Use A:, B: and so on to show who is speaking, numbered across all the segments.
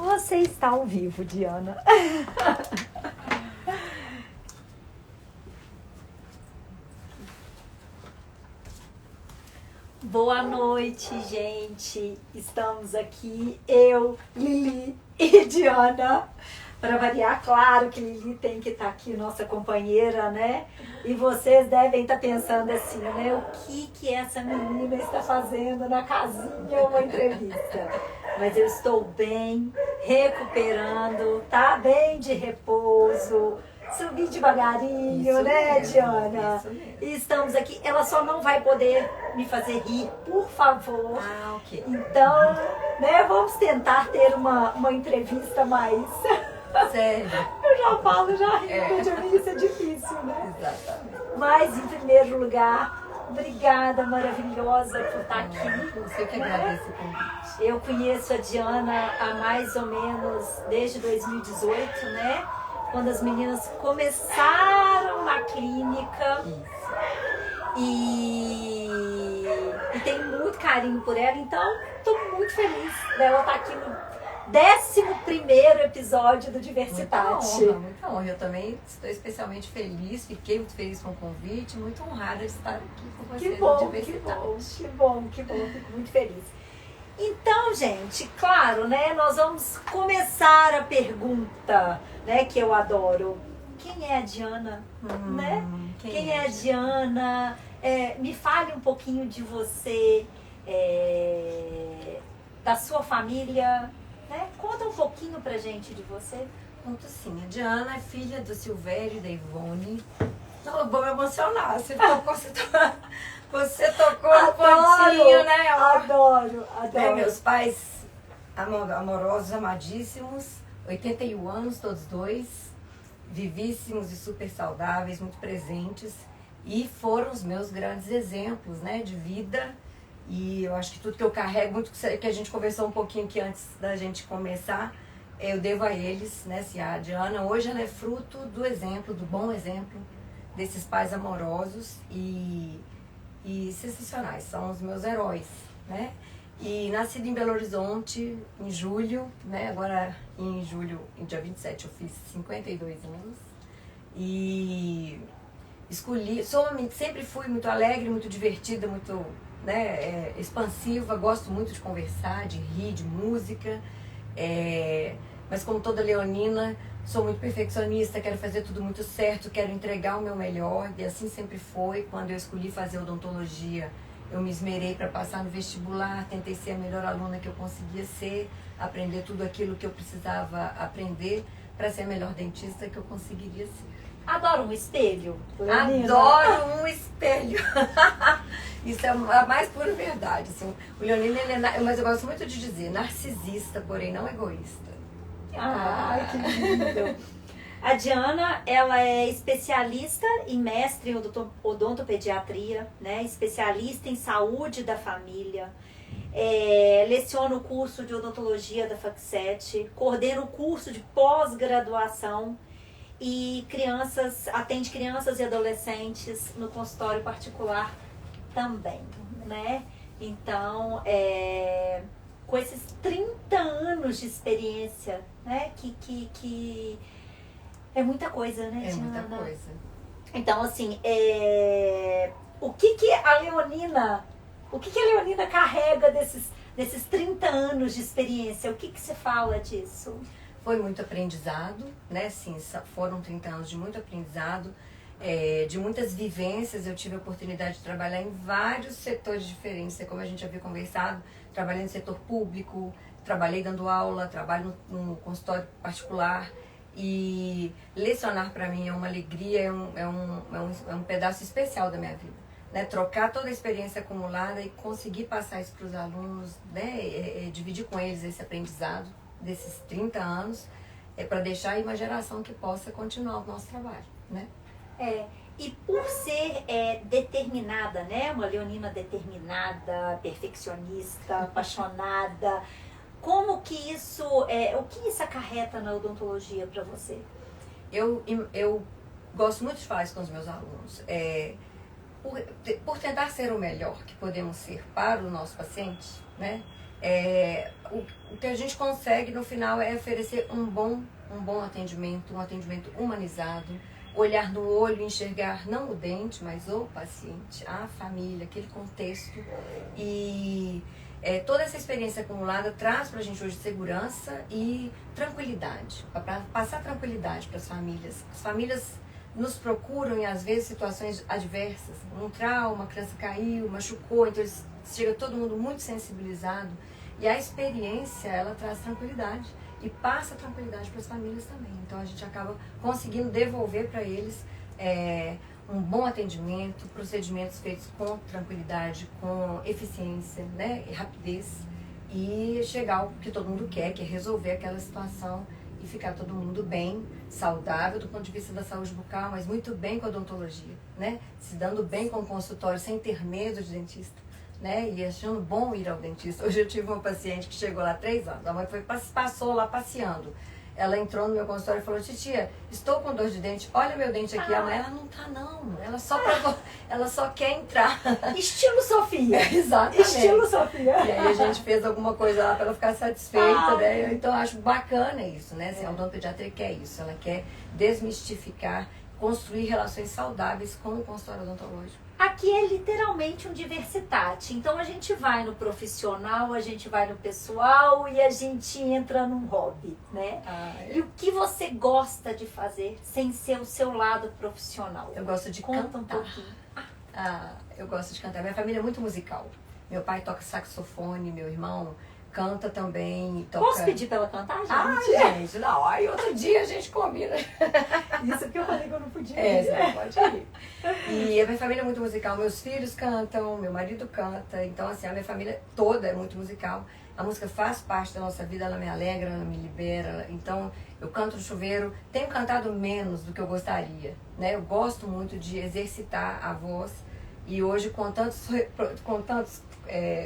A: Você está ao vivo, Diana. Boa noite, gente. Estamos aqui, eu, Lili e Diana. Para variar, claro que Lili tem que estar aqui, nossa companheira, né? E vocês devem estar pensando assim, né? O que essa menina está fazendo na casinha, uma entrevista. Mas eu estou bem, recuperando, tá? Bem de repouso. Subi devagarinho, isso né, mesmo, Diana? Isso mesmo. E estamos aqui. Ela só não vai poder me fazer rir, por favor.
B: Ah, ok.
A: Então, né, vamos tentar ter uma entrevista mais...
B: Sério?
A: Eu já falo, já rio, de mim isso é difícil, né?
B: Exatamente.
A: Mas, em primeiro lugar, obrigada, maravilhosa, por estar aqui.
B: Você que agradece o convite.
A: Eu conheço a Diana há mais ou menos desde 2018, né? Quando as meninas começaram na clínica.
B: Isso.
A: E tenho muito carinho por ela, então estou muito feliz dela estar aqui no 11º episódio do Diversitate.
B: Muita honra. Eu também estou especialmente feliz, fiquei muito feliz com o convite, muito honrada de estar aqui com vocês no Diversitate.
A: Que bom, fico muito feliz. Então, gente, claro, né, nós vamos começar a pergunta, né, que eu adoro. Quem é a Diana, né? Quem é a Diana? Me fale um pouquinho de você, da sua família, né? Conta um pouquinho pra gente de você.
B: Conto sim. A Diana é filha do Silvério e da Ivone. Não, eu vou me emocionar. Você tocou no pontinho, né?
A: Adoro.
B: Meus pais amorosos, amadíssimos, 81 anos, todos dois, vivíssimos e super saudáveis, muito presentes. E foram os meus grandes exemplos, né, de vida. E eu acho que tudo que eu carrego, muito que a gente conversou um pouquinho aqui antes da gente começar, eu devo a eles, né? Se a Diana hoje ela é fruto do exemplo, do bom exemplo desses pais amorosos e sensacionais, são os meus heróis, né? E nascida em Belo Horizonte em julho, né? Agora em julho, em dia 27, eu fiz 52 anos. E sempre fui muito alegre, muito divertida, muito, né, expansiva, gosto muito de conversar, de rir, de música, mas como toda leonina, sou muito perfeccionista, quero fazer tudo muito certo, quero entregar o meu melhor, e assim sempre foi. Quando eu escolhi fazer odontologia, eu me esmerei para passar no vestibular, tentei ser a melhor aluna que eu conseguia ser, aprender tudo aquilo que eu precisava aprender para ser a melhor dentista que eu conseguiria ser.
A: Adoro um espelho, Leonina.
B: Adoro um espelho. Isso é a mais pura verdade. Assim, o Leonino, mas eu gosto muito de dizer, narcisista, porém não egoísta.
A: Ai, que lindo. A Diana, ela é especialista e mestre em odontopediatria, né? Especialista em saúde da família. Leciona o curso de odontologia da FACSET, coordena o curso de pós-graduação e atende crianças e adolescentes no consultório particular também, né? Então, com esses 30 anos de experiência, né? Que é muita coisa, né, Diana?
B: É muita coisa.
A: Então, assim, o que a Leonina carrega desses 30 anos de experiência? O que você fala disso?
B: Foi muito aprendizado, né? Sim, foram 30 anos de muito aprendizado, de muitas vivências. Eu tive a oportunidade de trabalhar em vários setores diferentes, como a gente havia conversado. Trabalhei no setor público, trabalhei dando aula, trabalho no consultório particular. E lecionar para mim é uma alegria, é um pedaço especial da minha vida. Né? Trocar toda a experiência acumulada e conseguir passar isso para os alunos, né? Dividir com eles esse aprendizado desses 30 anos, para deixar aí uma geração que possa continuar o nosso trabalho, né?
A: E por ser determinada, né? Uma leonina determinada, perfeccionista, apaixonada, como que isso, o que isso acarreta na odontologia para você?
B: Eu gosto muito de falar isso com os meus alunos. Por tentar ser o melhor que podemos ser para o nosso paciente, né? O que a gente consegue no final é oferecer um bom atendimento, um atendimento humanizado, olhar no olho e enxergar não o dente, mas o paciente, a família, aquele contexto. E toda essa experiência acumulada traz pra gente hoje segurança e tranquilidade, para passar tranquilidade para as famílias. As famílias nos procuram e às vezes situações adversas, um trauma, a criança caiu, machucou, então chega todo mundo muito sensibilizado. E a experiência, ela traz tranquilidade e passa tranquilidade para as famílias também. Então a gente acaba conseguindo devolver para eles um bom atendimento, procedimentos feitos com tranquilidade, com eficiência, né, e rapidez, e chegar ao que todo mundo quer, que é resolver aquela situação e ficar todo mundo bem, saudável do ponto de vista da saúde bucal, mas muito bem com a odontologia, né? Se dando bem com o consultório, sem ter medo de dentista, né? E achando bom ir ao dentista. Hoje eu tive uma paciente que chegou lá há 3 anos, a mãe passou lá passeando. Ela entrou no meu consultório e falou: titia, estou com dor de dente, olha meu dente aqui. A mãe, ela não tá não, ela só quer entrar.
A: Estilo Sofia.
B: Exatamente.
A: Estilo Sofia.
B: E aí a gente fez alguma coisa lá para ela ficar satisfeita, né? Então eu acho bacana isso, né? Assim, a odontopediatria quer isso, ela quer desmistificar, construir relações saudáveis com o consultório odontológico.
A: Aqui é literalmente um diversitate. Então a gente vai no profissional, a gente vai no pessoal e a gente entra num hobby, né? E o que você gosta de fazer sem ser o seu lado profissional?
B: Eu gosto de
A: Conta
B: cantar.
A: um pouquinho.
B: Eu gosto de cantar. Minha família é muito musical. Meu pai toca saxofone, meu irmão canta também. Toca...
A: Posso pedir pra ela cantar, gente?
B: Gente, não. Aí outro dia a gente combina.
A: Isso que eu falei que eu não podia.
B: Você não pode ir. E a minha família é muito musical. Meus filhos cantam, meu marido canta. Então, assim, a minha família toda é muito musical. A música faz parte da nossa vida, ela me alegra, ela me libera. Então, eu canto no chuveiro. Tenho cantado menos do que eu gostaria, né? Eu gosto muito de exercitar a voz. E hoje, com tantos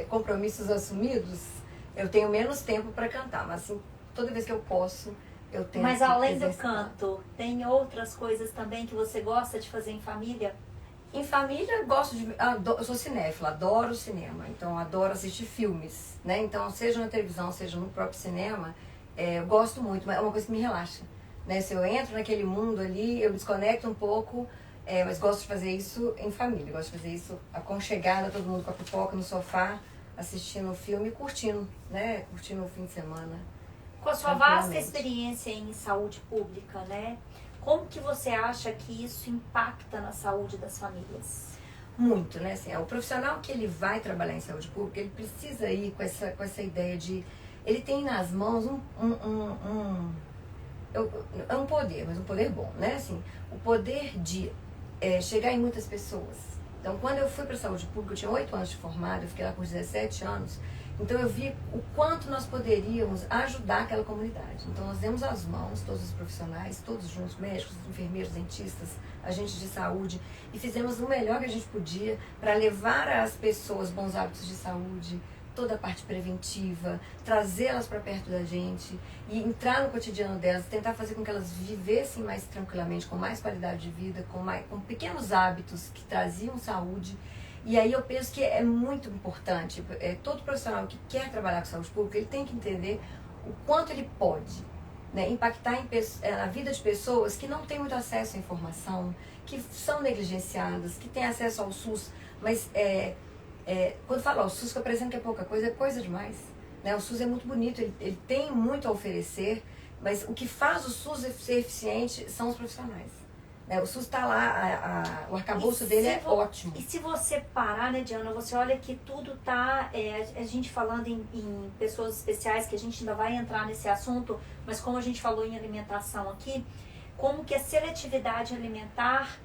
B: compromissos assumidos, eu tenho menos tempo para cantar. Mas, assim, toda vez que eu posso, eu tento.
A: Mas além do
B: exercitar.
A: canto, tem outras coisas também que você gosta de fazer em família?
B: Em família, eu sou cinéfila, adoro cinema, então adoro assistir filmes, né? Então, seja na televisão, seja no próprio cinema, eu gosto muito, mas é uma coisa que me relaxa, né? Se eu entro naquele mundo ali, eu desconecto um pouco, mas gosto de fazer isso em família, gosto de fazer isso aconchegada, todo mundo com a pipoca no sofá, assistindo o filme e curtindo, né? Curtindo o fim de semana.
A: Com a sua vasta experiência em saúde pública, né? Como que você acha que isso impacta na saúde das famílias?
B: Muito, né? Assim, o profissional que ele vai trabalhar em saúde pública, ele precisa ir com essa ideia de... Ele tem nas mãos um poder, mas um poder bom, né? Assim, o poder de chegar em muitas pessoas. Então, quando eu fui para a saúde pública, eu tinha 8 anos de formada, eu fiquei lá com 17 anos... Então eu vi o quanto nós poderíamos ajudar aquela comunidade. Então nós demos as mãos, todos os profissionais, todos juntos, médicos, enfermeiros, dentistas, agentes de saúde, e fizemos o melhor que a gente podia para levar às pessoas bons hábitos de saúde, toda a parte preventiva, trazê-las para perto da gente e entrar no cotidiano delas, tentar fazer com que elas vivessem mais tranquilamente, com mais qualidade de vida, com pequenos hábitos que traziam saúde. E aí eu penso que é muito importante, todo profissional que quer trabalhar com saúde pública, ele tem que entender o quanto ele pode, né, impactar na vida de pessoas que não têm muito acesso à informação, que são negligenciadas, que têm acesso ao SUS, mas quando falo o SUS, que eu apresento que é pouca coisa, é coisa demais. Né? O SUS é muito bonito, ele tem muito a oferecer, mas o que faz o SUS ser eficiente são os profissionais. O SUS está lá, o arcabouço dele é ótimo.
A: E se você parar, né, Diana, você olha que tudo tá, a gente falando em pessoas especiais, que a gente ainda vai entrar nesse assunto, mas como a gente falou em alimentação aqui, como que a seletividade alimentar,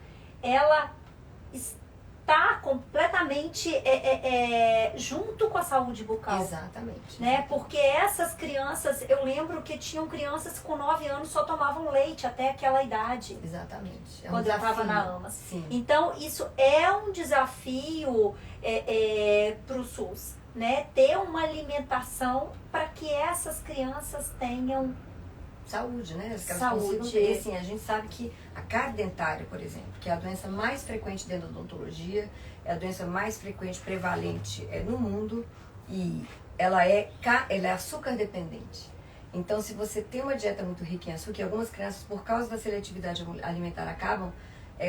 A: ela está completamente junto com a saúde bucal.
B: Exatamente.
A: Né? Porque essas crianças, eu lembro que tinham crianças que com 9 anos só tomavam leite até aquela idade.
B: Exatamente.
A: Quando eu estava na AMAS.
B: Sim.
A: Então, isso é um desafio para o SUS, né? Ter uma alimentação para que essas crianças tenham
B: saúde, né? Que elas
A: saúde.
B: Consigam ter, assim, a gente sabe que a cárie dentária, por exemplo, que é a doença mais frequente dentro da odontologia, é a doença mais frequente, prevalente no mundo, e ela é açúcar dependente. Então, se você tem uma dieta muito rica em açúcar, e algumas crianças, por causa da seletividade alimentar, acabam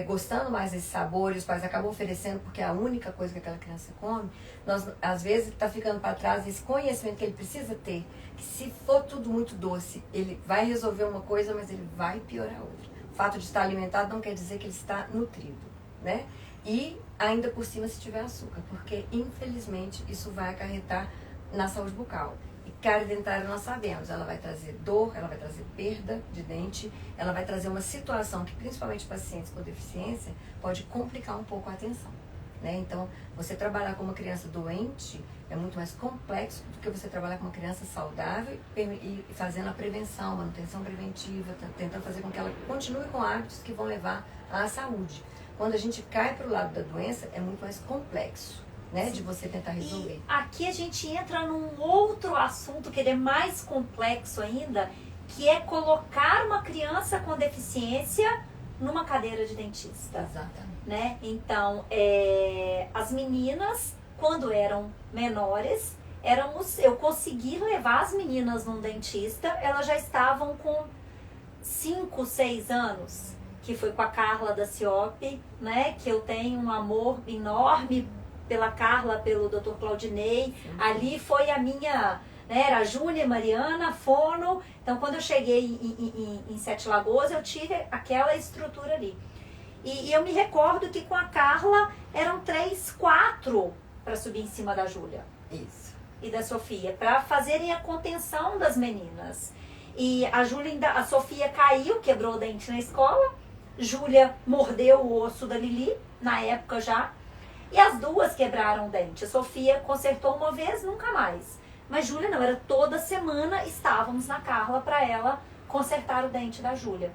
B: gostando mais desses sabores, os pais acabam oferecendo porque é a única coisa que aquela criança come, nós, às vezes, está ficando para trás esse conhecimento que ele precisa ter, que se for tudo muito doce, ele vai resolver uma coisa, mas ele vai piorar outra. O fato de estar alimentado não quer dizer que ele está nutrido, né? E ainda por cima se tiver açúcar, porque infelizmente isso vai acarretar na saúde bucal. E cárie dentária nós sabemos, ela vai trazer dor, ela vai trazer perda de dente, ela vai trazer uma situação que principalmente pacientes com deficiência pode complicar um pouco a atenção, né? Então, você trabalhar com uma criança doente é muito mais complexo do que você trabalhar com uma criança saudável e fazendo a prevenção, manutenção preventiva, tentando fazer com que ela continue com hábitos que vão levar à saúde. Quando a gente cai para o lado da doença, é muito mais complexo, né, de você tentar resolver.
A: E aqui a gente entra num outro assunto que ele é mais complexo ainda, que é colocar uma criança com deficiência numa cadeira de dentista.
B: Exatamente.
A: Né? Então, as meninas, quando eram menores, eu consegui levar as meninas num dentista, elas já estavam com 5, 6 anos, que foi com a Carla da CIOP, né? Que eu tenho um amor enorme pela Carla, pelo Dr. Claudinei. Sim. Ali foi a minha, né, era a Júlia, Mariana, Fono. Então, quando eu cheguei em Sete Lagoas, eu tive aquela estrutura ali. E eu me recordo que com a Carla eram 3, 4 para subir em cima da Júlia.
B: Isso.
A: E da Sofia, para fazerem a contenção das meninas. E a Sofia caiu, quebrou o dente na escola. Júlia mordeu o osso da Lili, na época já. E as duas quebraram o dente. A Sofia consertou uma vez, nunca mais. Mas Júlia não, era toda semana estávamos na Carla para ela consertar o dente da Júlia.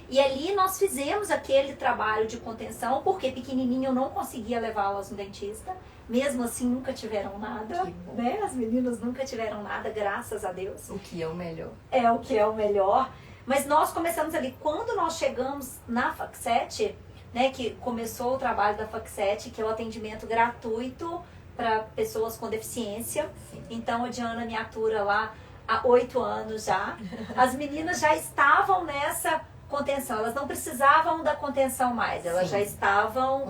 A: E ali nós fizemos aquele trabalho de contenção, porque pequenininha eu não conseguia levá-las no dentista. Mesmo assim, nunca tiveram nada, né? As meninas nunca tiveram nada, graças a Deus.
B: O que é o melhor.
A: É o que é o melhor. Mas nós começamos ali, quando nós chegamos na FAC7, né, que começou o trabalho da FAC7, que é o atendimento gratuito para pessoas com deficiência. Sim. Então a Diana me atura lá há 8 anos já. As meninas já estavam nessa contenção, elas não precisavam da contenção mais, elas Sim. já estavam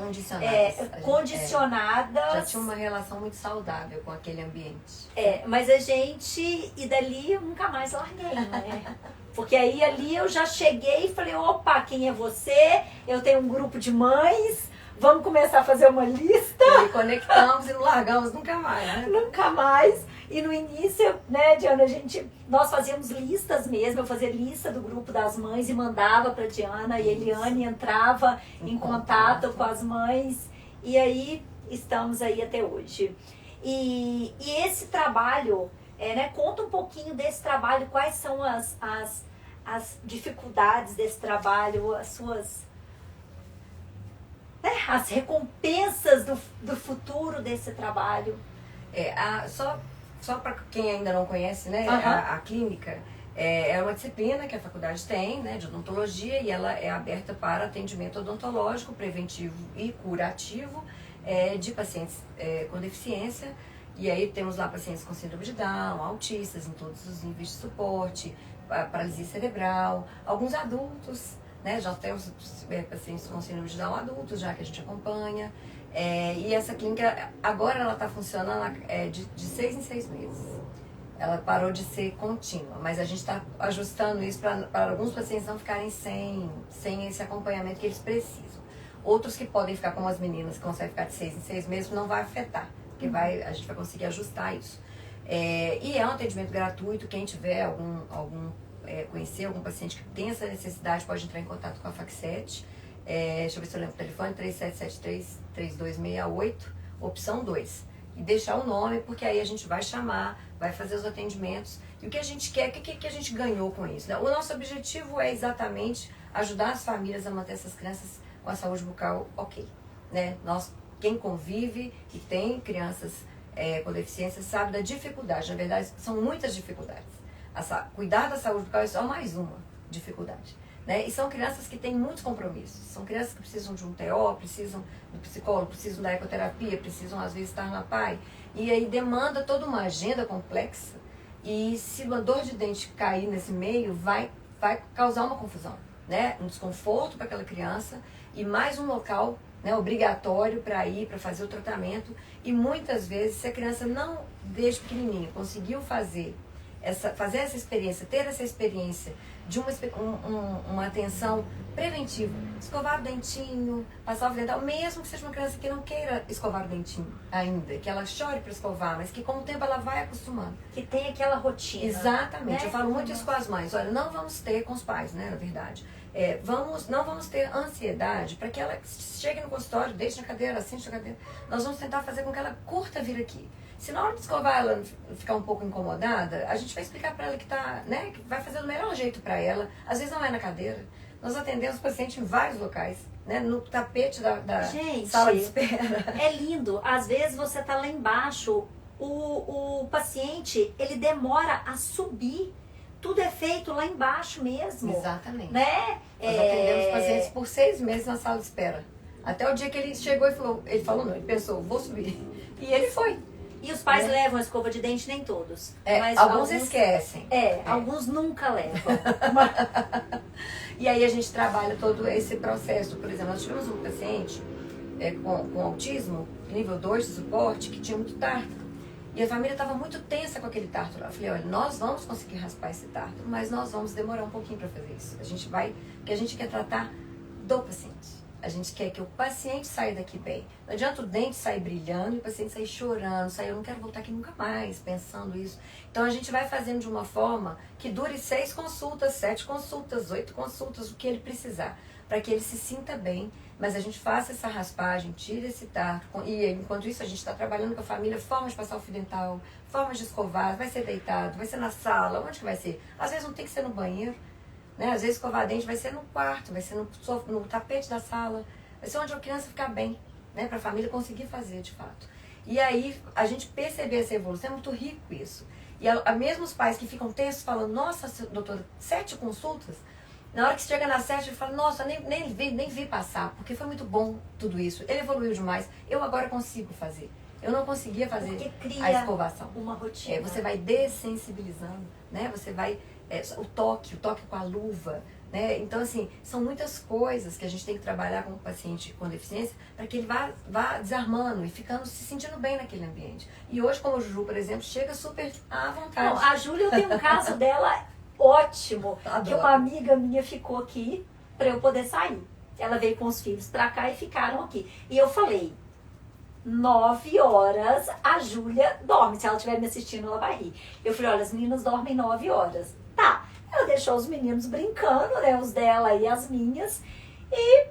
A: condicionadas.
B: Já tinha uma relação muito saudável com aquele ambiente.
A: Mas a gente, e dali eu nunca mais larguei, né? Porque aí ali eu já cheguei e falei, opa, quem é você? Eu tenho um grupo de mães, vamos começar a fazer uma lista.
B: E conectamos e não largamos nunca mais, né?
A: Nunca mais. E no início, né, Diana, nós fazíamos listas mesmo, eu fazia lista do grupo das mães e mandava para Diana, e a Eliane entrava em contato com as mães, e aí estamos aí até hoje. E esse trabalho, né, conta um pouquinho desse trabalho, quais são as dificuldades desse trabalho, as suas... as recompensas do futuro desse trabalho.
B: Só para quem ainda não conhece, né, a clínica é uma disciplina que a faculdade tem, né, de odontologia, e ela é aberta para atendimento odontológico, preventivo e curativo de pacientes com deficiência. E aí temos lá pacientes com síndrome de Down, autistas em todos os níveis de suporte, paralisia cerebral, alguns adultos, né, já temos pacientes com síndrome de Down adultos já que a gente acompanha. E essa clínica, agora ela está funcionando de 6 em 6 meses. Ela parou de ser contínua, mas a gente está ajustando isso para alguns pacientes não ficarem sem esse acompanhamento que eles precisam. Outros que podem ficar, como as meninas, que conseguem ficar de 6 em 6 meses, não vai afetar, porque a gente vai conseguir ajustar isso. E é um atendimento gratuito, quem tiver conhecer algum paciente que tem essa necessidade pode entrar em contato com a FAC7. Deixa eu ver se eu lembro o telefone, 3773-3268, opção 2. E deixar o nome, porque aí a gente vai chamar, vai fazer os atendimentos. E o que a gente quer, o que a gente ganhou com isso, né? O nosso objetivo é exatamente ajudar as famílias a manter essas crianças com a saúde bucal ok, né? Quem convive e tem crianças com deficiência sabe da dificuldade. Na verdade, são muitas dificuldades. Cuidar da saúde bucal é só mais uma dificuldade. né? E são crianças que têm muitos compromissos. São crianças que precisam de um TO, precisam do psicólogo, precisam da ecoterapia, precisam às vezes estar na PAI. E aí demanda toda uma agenda complexa. E se uma dor de dente cair nesse meio, vai causar uma confusão, né? Um desconforto para aquela criança e mais um local, né, obrigatório para ir, para fazer o tratamento. E muitas vezes, se a criança não, desde pequenininho, conseguiu fazer essa experiência, ter essa experiência de uma atenção preventiva, escovar o dentinho, passar o dental, mesmo que seja uma criança que não queira escovar o dentinho ainda, que ela chore para escovar, mas que com o tempo ela vai acostumando.
A: Que tem aquela rotina.
B: Exatamente,
A: né?
B: Eu falo muito isso com as mães, olha, não vamos ter, com os pais, né, na verdade, não vamos ter ansiedade para que ela chegue no consultório, deite na cadeira, assente na cadeira, nós vamos tentar fazer com que ela curta vir aqui. Se na hora de escovar ela ficar um pouco incomodada, a gente vai explicar para ela que tá, né, que vai fazer do melhor jeito para ela. Às vezes não é na cadeira. Nós atendemos paciente em vários locais, né, no tapete da
A: Gente,
B: sala de espera.
A: É lindo. Às vezes você tá lá embaixo, o paciente, ele demora a subir. Tudo é feito lá embaixo mesmo.
B: Exatamente.
A: Né?
B: Nós atendemos pacientes por 6 meses na sala de espera. Até o dia que ele chegou e falou, ele pensou, vou subir. E ele foi.
A: E os pais levam a escova de dente, nem todos.
B: Mas alguns esquecem.
A: Alguns nunca levam.
B: E aí a gente trabalha todo esse processo. Por exemplo, nós tivemos um paciente com autismo, nível 2 de suporte, que tinha muito tártaro. E a família estava muito tensa com aquele tártaro. Eu falei, olha, nós vamos conseguir raspar esse tártaro, mas nós vamos demorar um pouquinho para fazer isso. Porque a gente quer tratar do paciente. A gente quer que o paciente saia daqui bem. Não adianta o dente sair brilhando e o paciente sair chorando, eu não quero voltar aqui nunca mais, pensando isso. Então a gente vai fazendo de uma forma que dure 6 consultas, 7 consultas, 8 consultas, o que ele precisar, para que ele se sinta bem, mas a gente faça essa raspagem, tire esse tártaro. E enquanto isso a gente está trabalhando com a família, formas de passar o fio dental, formas de escovar, vai ser deitado, vai ser na sala, onde que vai ser? Às vezes não tem que ser no banheiro. Né? Às vezes escovar dente vai ser no quarto, vai ser no tapete da sala, vai ser onde a criança ficar bem, né? Para a família conseguir fazer de fato. E aí a gente perceber essa evolução, é muito rico isso. E mesmo os pais que ficam tensos falando, nossa, doutora, 7 consultas, na hora que chega na 7, ele fala, nossa, nem vi passar, porque foi muito bom tudo isso, ele evoluiu demais, eu agora consigo fazer. Eu não conseguia fazer a escovação.
A: Uma rotina.
B: Você vai dessensibilizando, né? Você vai... o toque com a luva, né? Então, assim, são muitas coisas que a gente tem que trabalhar com o paciente com deficiência para que ele vá desarmando e se sentindo bem naquele ambiente. E hoje, como o Juju, por exemplo, chega super à vontade.
A: Não, a Júlia, eu tenho um caso dela ótimo,
B: Adoro.
A: que uma amiga minha ficou aqui para eu poder sair. Ela veio com os filhos para cá e ficaram aqui. E eu falei, 9 horas a Júlia dorme. Se ela estiver me assistindo, ela vai rir. Eu falei, olha, as meninas dormem 9 horas. Tá, ela deixou os meninos brincando, né, os dela e as minhas, e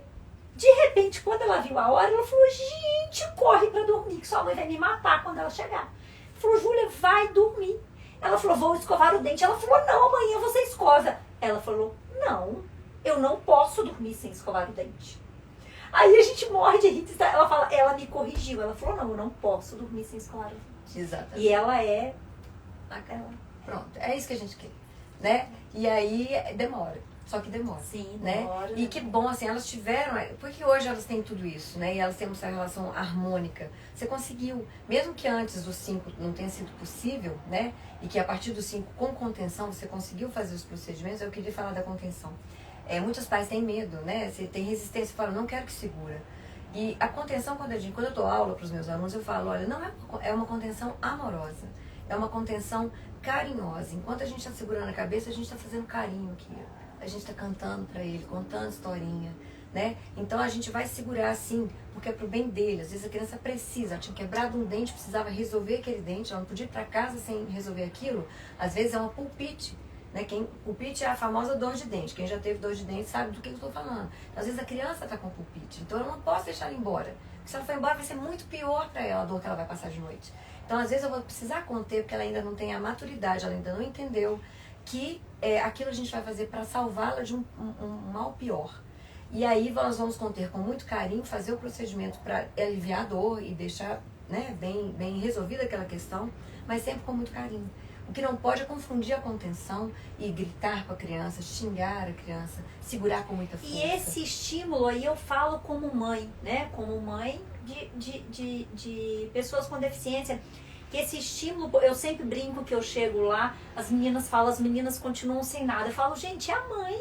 A: de repente, quando ela viu a hora, ela falou, gente, corre pra dormir, que sua mãe vai me matar quando ela chegar. Falou, Júlia, vai dormir. Ela falou, vou escovar o dente. Ela falou, não, amanhã você escova. Ela falou, não, eu não posso dormir sem escovar o dente. Aí a gente morre de rir, ela me corrigiu, ela falou, não, eu não posso dormir sem escovar o dente.
B: Exatamente.
A: E ela é...
B: Pronto, é isso que a gente quer. Né? E aí demora, só que demora.
A: Sim,
B: né?
A: demora.
B: E que bom, assim, elas tiveram, porque hoje elas têm tudo isso, né? E elas têm essa relação harmônica. Você conseguiu, mesmo que antes dos 5 não tenha sido possível, né? E que a partir dos 5, com contenção, você conseguiu fazer os procedimentos, eu queria falar da contenção. Muitos pais têm medo, né? Você tem resistência, fala, não quero que segura. E a contenção, quando eu dou aula para os meus alunos, eu falo, olha, não é uma contenção amorosa, é uma contenção carinhosa. Enquanto a gente está segurando a cabeça, a gente está fazendo carinho aqui. A gente está cantando para ele, contando historinha, né? Então a gente vai segurar assim, porque é pro bem dele. Às vezes a criança precisa, ela tinha quebrado um dente, precisava resolver aquele dente, ela não podia ir para casa sem resolver aquilo. Às vezes é uma pulpite, né? Pulpite é a famosa dor de dente. Quem já teve dor de dente sabe do que eu estou falando. Às vezes a criança está com pulpite, então eu não posso deixar ela embora. Porque se ela for embora vai ser muito pior para ela a dor que ela vai passar de noite. Então, às vezes, eu vou precisar conter, porque ela ainda não tem a maturidade, ela ainda não entendeu que aquilo a gente vai fazer para salvá-la de um mal pior. E aí, nós vamos conter com muito carinho, fazer o procedimento para aliviar a dor e deixar, né, bem resolvida aquela questão, mas sempre com muito carinho. O que não pode é confundir a contenção e gritar com a criança, xingar a criança, segurar com muita força.
A: E esse estímulo aí eu falo como mãe, né? Como mãe de pessoas com deficiência. Que esse estímulo, eu sempre brinco que eu chego lá, as meninas falam, as meninas continuam sem nada. Eu falo, gente, é a mãe,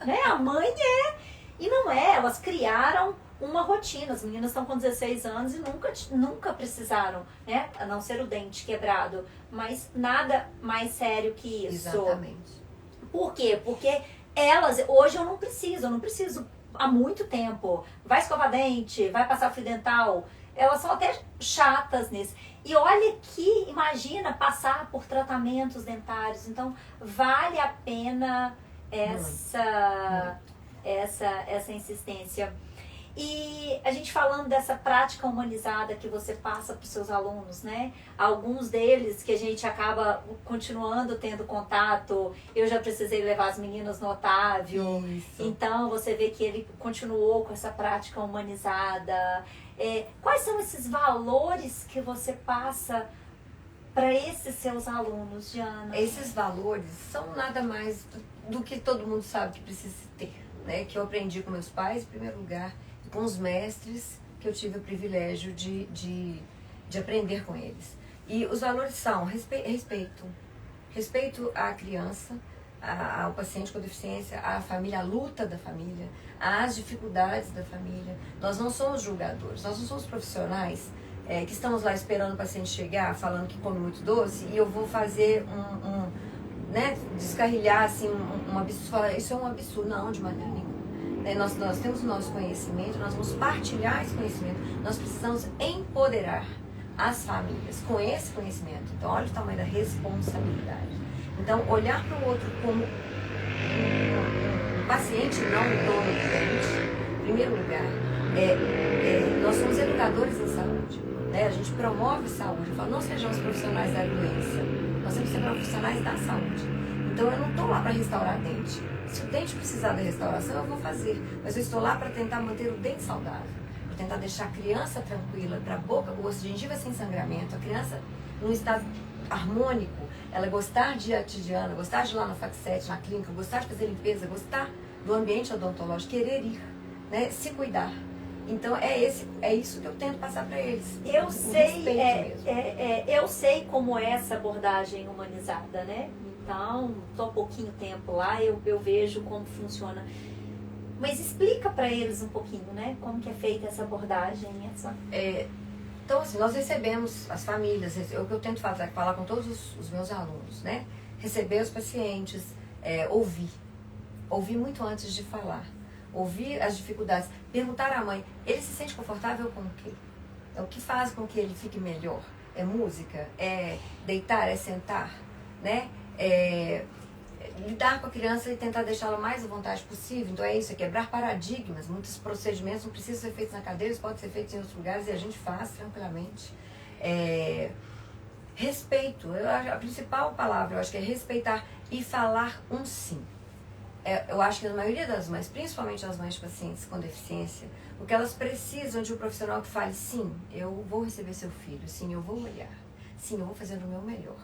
A: né? A mãe é. E não é, elas criaram uma rotina. As meninas estão com 16 anos e nunca precisaram, né? A não ser o dente quebrado. Mas nada mais sério que isso.
B: Exatamente.
A: Por quê? Porque elas, hoje eu não preciso há muito tempo. Vai escovar dente, vai passar fio dental. Elas são até chatas nisso. E olha que, imagina, passar por tratamentos dentários. Então, vale a pena essa insistência. E a gente falando dessa prática humanizada que você passa para os seus alunos, né? Alguns deles que a gente acaba continuando tendo contato. Eu já precisei levar as meninas no Otávio.
B: Isso.
A: Então, você vê que ele continuou com essa prática humanizada. Quais são esses valores que você passa para esses seus alunos, Diana?
B: Esses valores são nada mais do que todo mundo sabe que precisa ter, né? Que eu aprendi com meus pais, em primeiro lugar, e com os mestres que eu tive o privilégio de aprender com eles. E os valores são respeito à criança, ao paciente com deficiência, à família, à luta da família, às dificuldades da família. Nós não somos julgadores, nós não somos profissionais que estamos lá esperando o paciente chegar, falando que come muito doce, e eu vou fazer né, descarrilhar assim, um absurdo. Isso é um absurdo, não, de maneira nenhuma. Nós temos o nosso conhecimento, nós vamos partilhar esse conhecimento, nós precisamos empoderar as famílias com esse conhecimento. Então, olha o tamanho da responsabilidade. Então, olhar para o outro como um paciente, não um dono do dente, em primeiro lugar, nós somos educadores em saúde, né? A gente promove saúde. Eu falo, não sejamos profissionais da doença, nós temos que ser profissionais da saúde. Então, eu não estou lá para restaurar dente. Se o dente precisar da restauração, eu vou fazer, mas eu estou lá para tentar manter o dente saudável, para tentar deixar a criança tranquila, para a boca, o osso de gengiva sem sangramento, a criança num estado harmônico, ela gostar de atidiana, gostar de ir lá na FAC7, na clínica, gostar de fazer limpeza, gostar do ambiente odontológico, querer ir, né, se cuidar. Então é isso que eu tento passar para eles.
A: Eu sei como é essa abordagem humanizada, né? Então, estou há pouquinho tempo lá, eu vejo como funciona. Mas explica para eles um pouquinho, né? Como que é feita essa abordagem,
B: Então, assim, nós recebemos as famílias, o que eu tento falar com todos os meus alunos, né? Receber os pacientes, ouvir muito antes de falar, ouvir as dificuldades, perguntar à mãe, ele se sente confortável com o quê? O que faz com que ele fique melhor? É música? É deitar? É sentar? Né? Lidar com a criança e tentar deixá-la mais à vontade possível. Então é isso, é quebrar paradigmas. Muitos procedimentos não precisam ser feitos na cadeira, eles podem ser feitos em outros lugares e a gente faz tranquilamente. Respeito, a principal palavra eu acho que é respeitar e falar um sim. Eu acho que a maioria das mães, principalmente as mães de pacientes com deficiência, o que elas precisam de um profissional que fale, sim, eu vou receber seu filho, sim, eu vou olhar, sim, eu vou fazer o meu melhor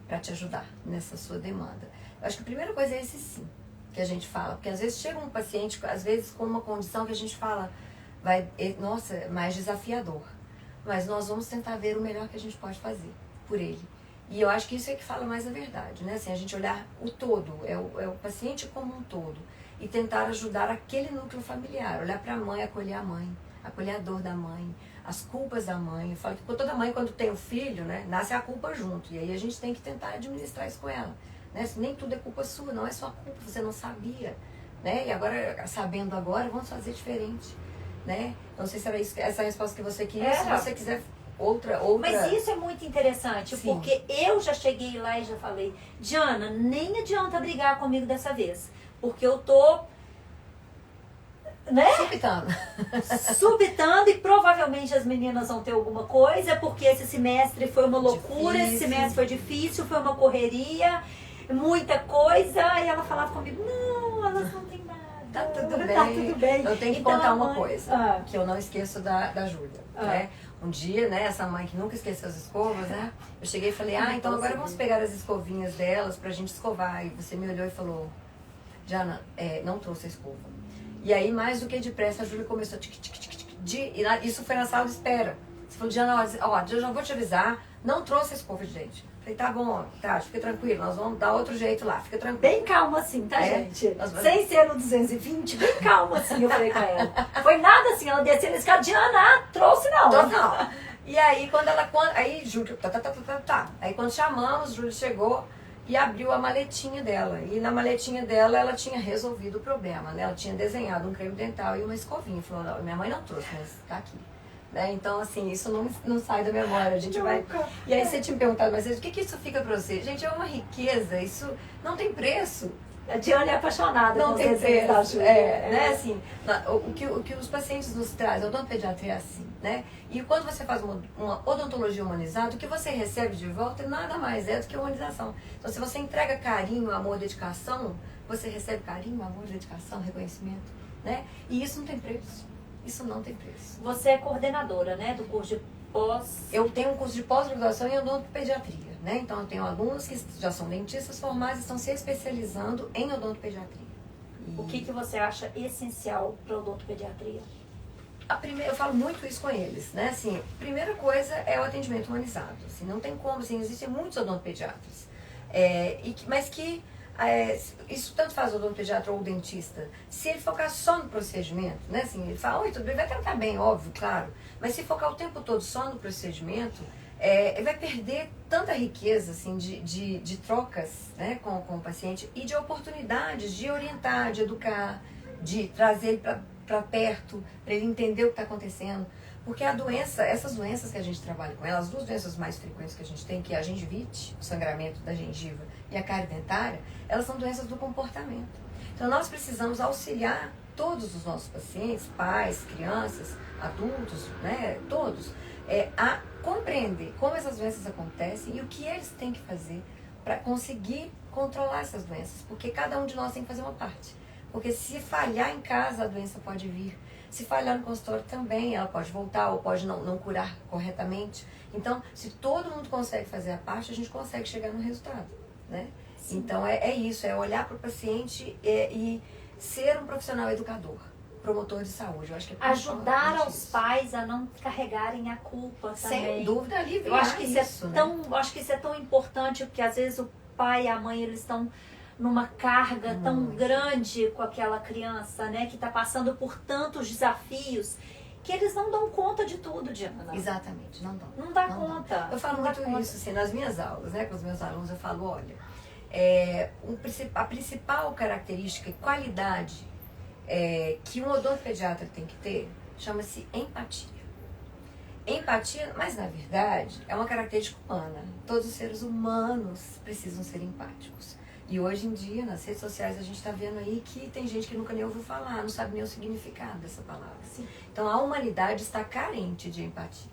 B: para te ajudar nessa sua demanda. Eu acho que a primeira coisa é esse sim que a gente fala, porque às vezes chega um paciente, às vezes com uma condição que a gente fala, nossa, é mais desafiador, mas nós vamos tentar ver o melhor que a gente pode fazer por ele. E eu acho que isso é que fala mais a verdade, né? Assim, a gente olhar o todo, é o paciente como um todo, e tentar ajudar aquele núcleo familiar, olhar para a mãe, acolher a dor da mãe, as culpas da mãe. Eu falo que toda mãe, quando tem um filho, né, nasce a culpa junto, e aí a gente tem que tentar administrar isso com ela. Né? Nem tudo é culpa sua, não é sua culpa, você não sabia. Né? E agora, sabendo agora, vamos fazer diferente. Né? Não sei se era isso, essa resposta que você queria, se você quiser outra.
A: Mas isso é muito interessante, sim, porque eu já cheguei lá e já falei, Diana, nem adianta brigar comigo dessa vez, porque eu tô, né? Subitando e provavelmente as meninas vão ter alguma coisa, porque esse semestre foi uma loucura, esse semestre foi difícil, foi uma correria, muita coisa, e ela falava comigo, não, elas não têm nada.
B: Tá tudo bem. Eu tenho que contar uma coisa, que eu não esqueço da Júlia. Né? Um dia, né, essa mãe que nunca esqueceu as escovas, né? Eu cheguei e falei, então agora vamos pegar as escovinhas delas pra gente escovar. E você me olhou e falou, Diana, não trouxe a escova. E aí, mais do que depressa, a Júlia começou isso foi na sala de espera. Você falou, Diana, eu já vou te avisar, não trouxe a escova, gente. Falei, tá bom, tá, fica tranquilo, nós vamos dar outro jeito lá, fica tranquilo.
A: Bem calma assim, tá, gente? Sem ser no 220, bem calma assim, eu falei com ela. Foi nada assim, ela desceu na escada, Diana, trouxe não.
B: Não. E aí, aí Júlia, Aí quando chamamos, Júlia chegou e abriu a maletinha dela. E na maletinha dela, ela tinha resolvido o problema, né? Ela tinha desenhado um creme dental e uma escovinha. Falou, não, minha mãe não trouxe, mas tá aqui. Né? Então, assim, isso não sai da memória. A gente vai... E aí você tinha me perguntado, mas o que isso fica pra você? Gente, é uma riqueza, isso não tem preço.
A: A Diana é apaixonada.
B: Não tem preço.
A: Né?
B: Assim, o que os pacientes nos trazem, a odontopediatria é assim, né? E quando você faz uma odontologia humanizada, o que você recebe de volta nada mais é do que humanização. Então, se você entrega carinho, amor, dedicação, você recebe carinho, amor, dedicação, reconhecimento, né? E isso não tem preço. Isso não tem preço.
A: Você é coordenadora, né, do curso de pós...
B: Eu tenho um curso de pós-graduação em odontopediatria, né? Então, eu tenho alunos que já são dentistas formados e estão se especializando em odontopediatria.
A: O que você acha essencial para a odontopediatria?
B: Eu falo muito isso com eles, né? Assim, primeira coisa é o atendimento humanizado. Assim, não tem como, assim, existem muitos odontopediatras. Mas que isso tanto faz o odontopediatra ou o dentista. Se ele focar só no procedimento, né? Assim, ele fala, oi, tudo bem, vai tratar bem, óbvio, claro. Mas se focar o tempo todo só no procedimento, ele vai perder tanta riqueza, assim, de trocas, né, com o paciente e de oportunidades de orientar, de educar, de trazer ele para perto, para ele entender o que está acontecendo. Porque essas doenças que a gente trabalha com elas, as duas doenças mais frequentes que a gente tem, que é a gengivite, o sangramento da gengiva, e a cárie dentária, elas são doenças do comportamento. Então nós precisamos auxiliar todos os nossos pacientes, pais, crianças, adultos, né, todos, a compreender como essas doenças acontecem e o que eles têm que fazer para conseguir controlar essas doenças. Porque cada um de nós tem que fazer uma parte. Porque se falhar em casa, a doença pode vir. Se falhar no consultório também, ela pode voltar ou pode não curar corretamente. Então, se todo mundo consegue fazer a parte, a gente consegue chegar no resultado, né? Sim. Então, é isso, é olhar para o paciente e ser um profissional educador, promotor de saúde. Eu acho que
A: ajudar aos pais a não carregarem a culpa também.
B: Sem dúvida, aliviar
A: eu acho que
B: isso,
A: eu acho que isso é tão importante, porque às vezes o pai e a mãe, eles estão numa carga tão grande com aquela criança, né, que está passando por tantos desafios, que eles não dão conta de tudo, Diana.
B: Exatamente, não dão.
A: Não dá conta.
B: Eu falo muito isso, assim, nas minhas aulas, né, com os meus alunos, eu falo, olha, a principal característica e qualidade que um odontopediatra tem que ter, chama-se empatia. Empatia, mas na verdade, é uma característica humana. Todos os seres humanos precisam ser empáticos. E hoje em dia, nas redes sociais, a gente está vendo aí que tem gente que nunca nem ouviu falar, não sabe nem o significado dessa palavra. Sim. Então, a humanidade está carente de empatia,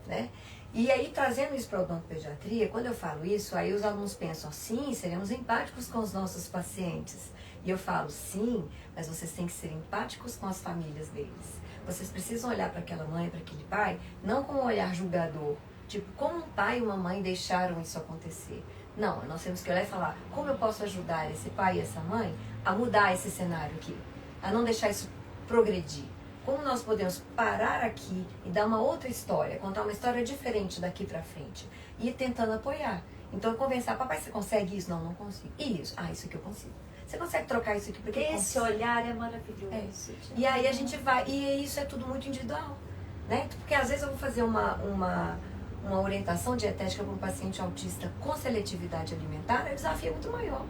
B: né? E aí, trazendo isso para a odontopediatria, quando eu falo isso, aí os alunos pensam, sim, seremos empáticos com os nossos pacientes. E eu falo, sim, mas vocês têm que ser empáticos com as famílias deles. Vocês precisam olhar para aquela mãe, para aquele pai, não com um olhar julgador. Tipo, como um pai e uma mãe deixaram isso acontecer? Não, nós temos que olhar e falar, como eu posso ajudar esse pai e essa mãe a mudar esse cenário aqui? A não deixar isso progredir? Como nós podemos parar aqui e dar uma outra história, contar uma história diferente daqui para frente? E ir tentando apoiar. Então, convencer, papai, você consegue isso? Não, não consigo. E isso? Ah, isso aqui eu consigo. Você consegue trocar isso aqui? Porque
A: esse olhar é maravilhoso.
B: E aí a gente vai, e isso é tudo muito individual, né? Porque às vezes eu vou fazer uma orientação dietética para um paciente autista com seletividade alimentar, o desafio é muito maior,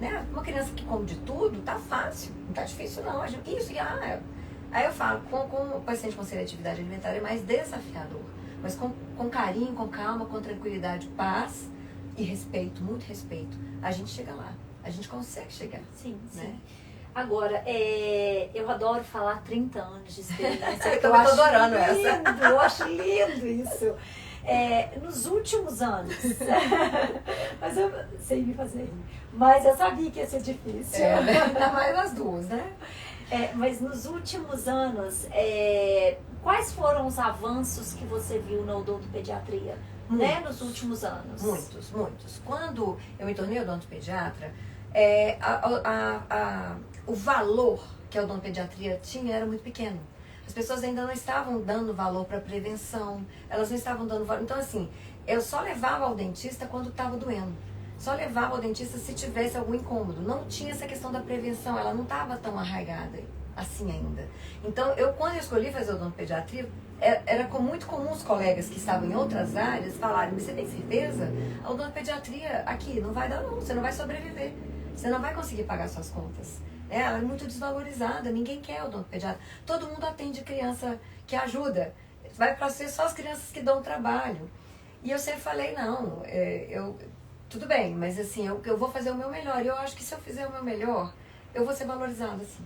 B: né? Uma criança que come de tudo, tá fácil, não tá difícil não. Aí eu falo, com o paciente com seletividade alimentar é mais desafiador, mas com carinho, com calma, com tranquilidade, paz e respeito, muito respeito, a gente chega lá. A gente consegue chegar.
A: Sim,
B: né?
A: Sim. Agora, eu adoro falar 30 anos de experiência.
B: Eu acho adorando
A: lindo, eu acho lindo isso. Nos últimos anos, mas eu sei me fazer rir, mas eu sabia que ia ser difícil.
B: Ainda mais as duas, né?
A: Mas nos últimos anos, quais foram os avanços que você viu na odontopediatria, né, nos últimos anos?
B: Muitos, muitos. Quando eu me tornei odontopediatra, o valor que a odontopediatria tinha era muito pequeno. As pessoas ainda não estavam dando valor para prevenção, elas não estavam dando valor. Então, assim, eu só levava ao dentista quando estava doendo. Só levava ao dentista se tivesse algum incômodo. Não tinha essa questão da prevenção, ela não estava tão arraigada assim ainda. Então, quando eu escolhi fazer odontopediatria, era muito comum os colegas que estavam em outras áreas falarem: mas você tem certeza? A odontopediatria aqui não vai dar não, você não vai sobreviver. Você não vai conseguir pagar suas contas. Ela é muito desvalorizada, ninguém quer odontopediatra. Todo mundo atende criança que ajuda. Vai para ser só as crianças que dão trabalho. E eu sempre falei: não, tudo bem, mas assim, eu vou fazer o meu melhor. E eu acho que se eu fizer o meu melhor, eu vou ser valorizada assim.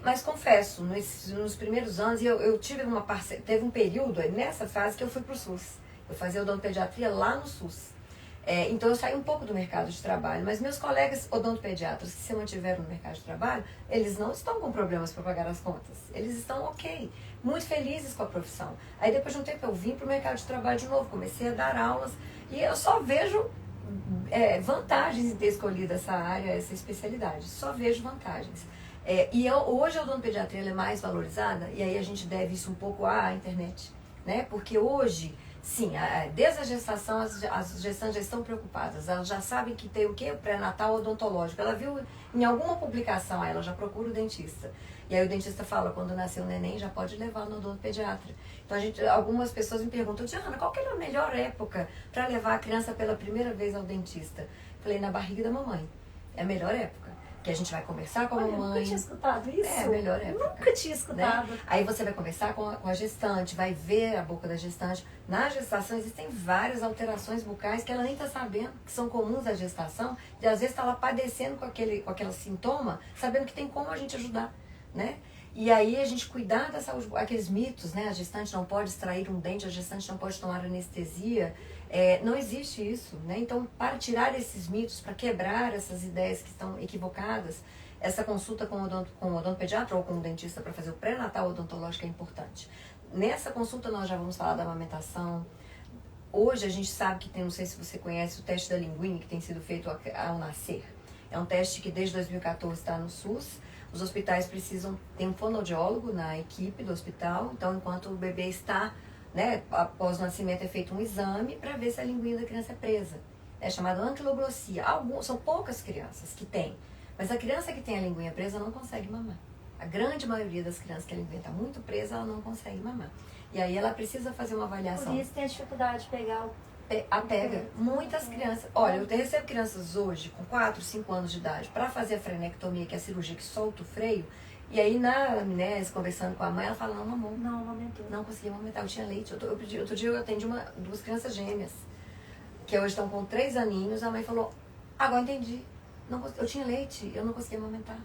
B: Mas confesso, nos primeiros anos, eu tive teve um período nessa fase que eu fui para o SUS. Eu fazia odontopediatria lá no SUS. Então eu saí um pouco do mercado de trabalho, mas meus colegas odontopediatras que se mantiveram no mercado de trabalho, eles não estão com problemas para pagar as contas. Eles estão ok, muito felizes com a profissão. Aí depois de um tempo eu vim para o mercado de trabalho de novo, comecei a dar aulas e eu só vejo vantagens em ter escolhido essa área, essa especialidade. Só vejo vantagens. Hoje a odontopediatria é mais valorizada, e aí a gente deve isso um pouco à internet, né? Porque hoje, sim, desde a gestação, as gestantes já estão preocupadas. Elas já sabem que tem o quê? O pré-natal odontológico. Ela viu em alguma publicação, ela já procura o dentista. E aí o dentista fala: quando nascer o neném, já pode levar no odontopediatra. Então algumas pessoas me perguntam: Diana, qual que é a melhor época para levar a criança pela primeira vez ao dentista? Falei: na barriga da mamãe. É a melhor época. Que a gente vai conversar com a mamãe.
A: Eu nunca tinha escutado isso.
B: É a melhor época.
A: Nunca tinha escutado.
B: Né? Aí você vai conversar com a gestante, vai ver a boca da gestante. Na gestação existem várias alterações bucais que ela nem está sabendo, que são comuns à gestação, e às vezes está lá padecendo com aquele sintoma, sabendo que tem como a gente ajudar, né? E aí a gente cuidar da saúde, aqueles mitos, né? A gestante não pode extrair um dente, a gestante não pode tomar anestesia. Não existe isso, né? Então, para tirar esses mitos, para quebrar essas ideias que estão equivocadas, essa consulta com o odontopediatra ou com o dentista para fazer o pré-natal odontológico é importante. Nessa consulta nós já vamos falar da amamentação. Hoje a gente sabe que tem, não sei se você conhece, o teste da linguinha que tem sido feito ao nascer. É um teste que desde 2014 está no SUS. Os hospitais precisam ter um fonoaudiólogo na equipe do hospital, então enquanto o bebê está, né, após o nascimento é feito um exame para ver se a linguinha da criança é presa. É chamado anquiloglosia. São poucas crianças que têm, mas a criança que tem a linguinha presa não consegue mamar. A grande maioria das crianças que a linguinha está muito presa, ela não consegue mamar. E aí ela precisa fazer uma avaliação.
A: Por isso tem a dificuldade de pegar
B: pega. Muitas crianças. Olha, eu recebo crianças hoje com 4, 5 anos de idade para fazer a frenectomia, que é a cirurgia que solta o freio. E aí na amnésia, conversando com a mãe, ela fala: não mamou.
A: Não amamentou.
B: Não conseguia amamentar, eu tinha leite. Outro dia eu atendi duas crianças gêmeas, que hoje estão com 3 aninhos. A mãe falou: agora entendi. Eu tinha leite, eu não conseguia amamentar.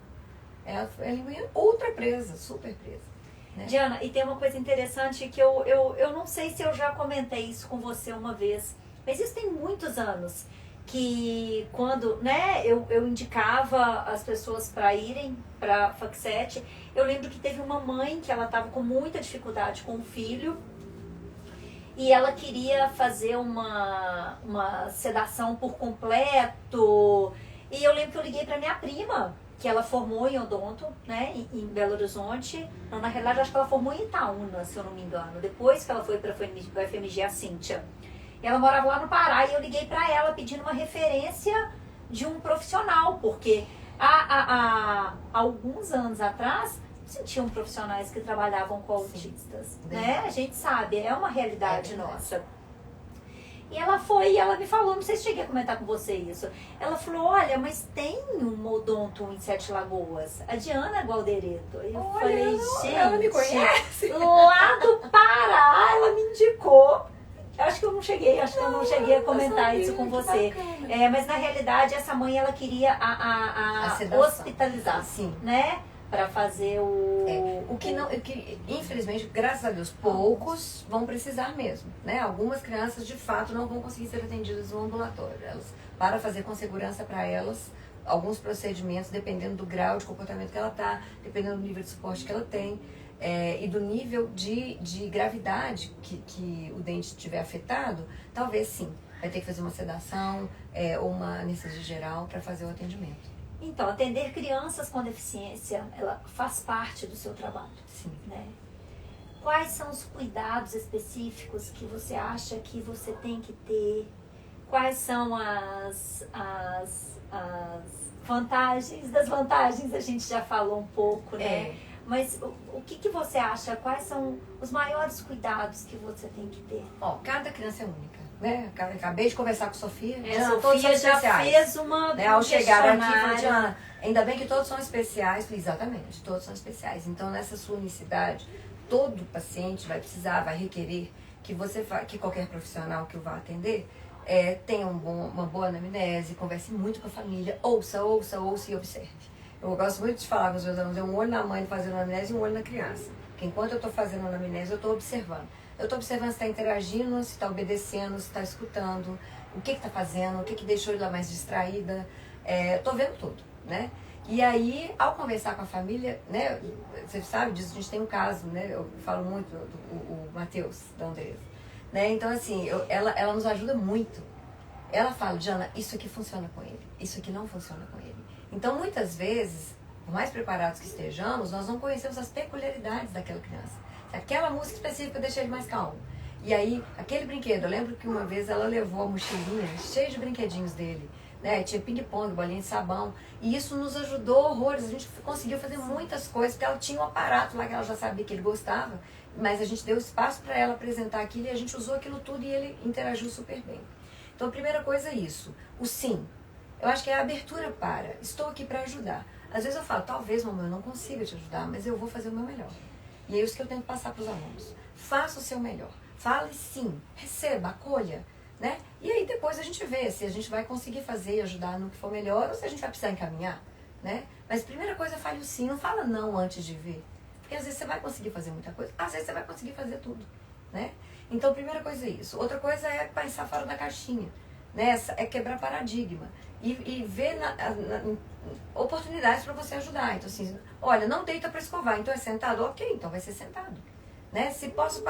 B: A linguinha ultra presa, super presa. Né?
A: Diana, e tem uma coisa interessante que eu não sei se eu já comentei isso com você uma vez, mas isso tem muitos anos, que quando, né, eu indicava as pessoas para irem para FACSET, eu lembro que teve uma mãe que ela estava com muita dificuldade com o filho e ela queria fazer uma sedação por completo, e eu lembro que eu liguei para minha prima, que ela formou em odonto, né, em Belo Horizonte. Não, na realidade, acho que ela formou em Itaúna, se eu não me engano. Depois que ela foi para a FMG, a Cíntia. E ela morava lá no Pará, e eu liguei para ela pedindo uma referência de um profissional, porque há alguns anos atrás, sentiam profissionais que trabalhavam com autistas, né? A gente sabe, é uma realidade nossa. E ela foi, e ela me falou, não sei se cheguei a comentar com você isso. Ela falou: olha, mas tem um odonto em Sete Lagoas, a Diana Gualdereto. E eu falei: gente,
B: ela me conhece.
A: Lá do Pará, ela me indicou. Acho que eu não cheguei a comentar isso com você. Mas na realidade, essa mãe, ela queria a hospitalizar,
B: sim,
A: né? Para fazer
B: o que infelizmente, graças a Deus, poucos vão precisar mesmo, né? Algumas crianças de fato não vão conseguir ser atendidas no ambulatório. Para fazer com segurança para elas, alguns procedimentos, dependendo do grau de comportamento que ela está, dependendo do nível de suporte que ela tem, e do nível de gravidade que o dente tiver afetado, talvez sim, vai ter que fazer uma sedação ou uma anestesia geral para fazer o atendimento.
A: Então, atender crianças com deficiência, ela faz parte do seu trabalho.
B: Sim.
A: Né? Quais são os cuidados específicos que você acha que você tem que ter? Quais são as vantagens? Das vantagens a gente já falou um pouco, né? Mas o que você acha? Quais são os maiores cuidados que você tem que ter?
B: Cada criança é única, né? Acabei de conversar com a Sofia.
A: A Sofia já fez uma
B: né? Ao chegar aqui, falou, Diana, ainda bem que todos são especiais. Exatamente, todos são especiais. Então, nessa sua unicidade, todo paciente vai precisar, vai requerer que qualquer profissional que o vá atender tenha uma boa anamnese, converse muito com a família, ouça e observe. Eu gosto muito de falar com os meus alunos, um olho na mãe fazendo anamnese e um olho na criança. Porque enquanto eu estou fazendo anamnese, eu estou observando. Eu estou observando se está interagindo, se está obedecendo, se está escutando, o que está fazendo, o que deixou ela mais distraída. Estou vendo tudo, né? E aí, ao conversar com a família, né? Você sabe disso, a gente tem um caso, né? Eu falo muito, o Matheus, da Andresa. Né? Então, assim, ela nos ajuda muito. Ela fala, Diana, isso aqui funciona com ele, isso aqui não funciona com ele. Então, muitas vezes, por mais preparados que estejamos, nós não conhecemos as peculiaridades daquela criança. Aquela música específica deixa ele mais calmo. E aí, aquele brinquedo, eu lembro que uma vez ela levou a mochilinha cheia de brinquedinhos dele. Né? Tinha ping-pong, bolinha de sabão. E isso nos ajudou horrores. A gente conseguiu fazer muitas coisas, porque ela tinha um aparato lá que ela já sabia que ele gostava. Mas a gente deu espaço para ela apresentar aquilo e a gente usou aquilo tudo e ele interagiu super bem. Então, a primeira coisa é isso. O sim. Eu acho que é a abertura para. Estou aqui para ajudar. Às vezes eu falo, talvez, mamãe, eu não consiga te ajudar, mas eu vou fazer o meu melhor. E é isso que eu tento passar para os alunos. Faça o seu melhor. Fale sim. Receba, acolha. Né? E aí depois a gente vê se a gente vai conseguir fazer e ajudar no que for melhor ou se a gente vai precisar encaminhar. Né? Mas a primeira coisa é fale o sim. Não fala não antes de ver. Porque às vezes você vai conseguir fazer muita coisa. Às vezes você vai conseguir fazer tudo. Né? Então, a primeira coisa é isso. Outra coisa é pensar fora da caixinha. Né? É quebrar paradigma. E ver oportunidades para você ajudar. Então, assim, olha, não deita para escovar, então é sentado? Ok, então vai ser sentado. Né? Se posso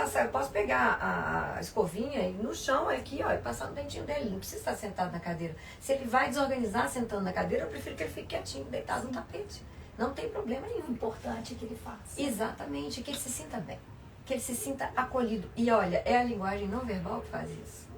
B: pegar a escovinha e no chão aqui, ó, e passar no dentinho dele. Não precisa estar sentado na cadeira. Se ele vai desorganizar sentando na cadeira, eu prefiro que ele fique quietinho, deitado no tapete. Não tem problema nenhum.
A: O importante é que ele faça.
B: Exatamente, que ele se sinta bem. Que ele se sinta acolhido. E olha, é a linguagem não verbal que faz isso.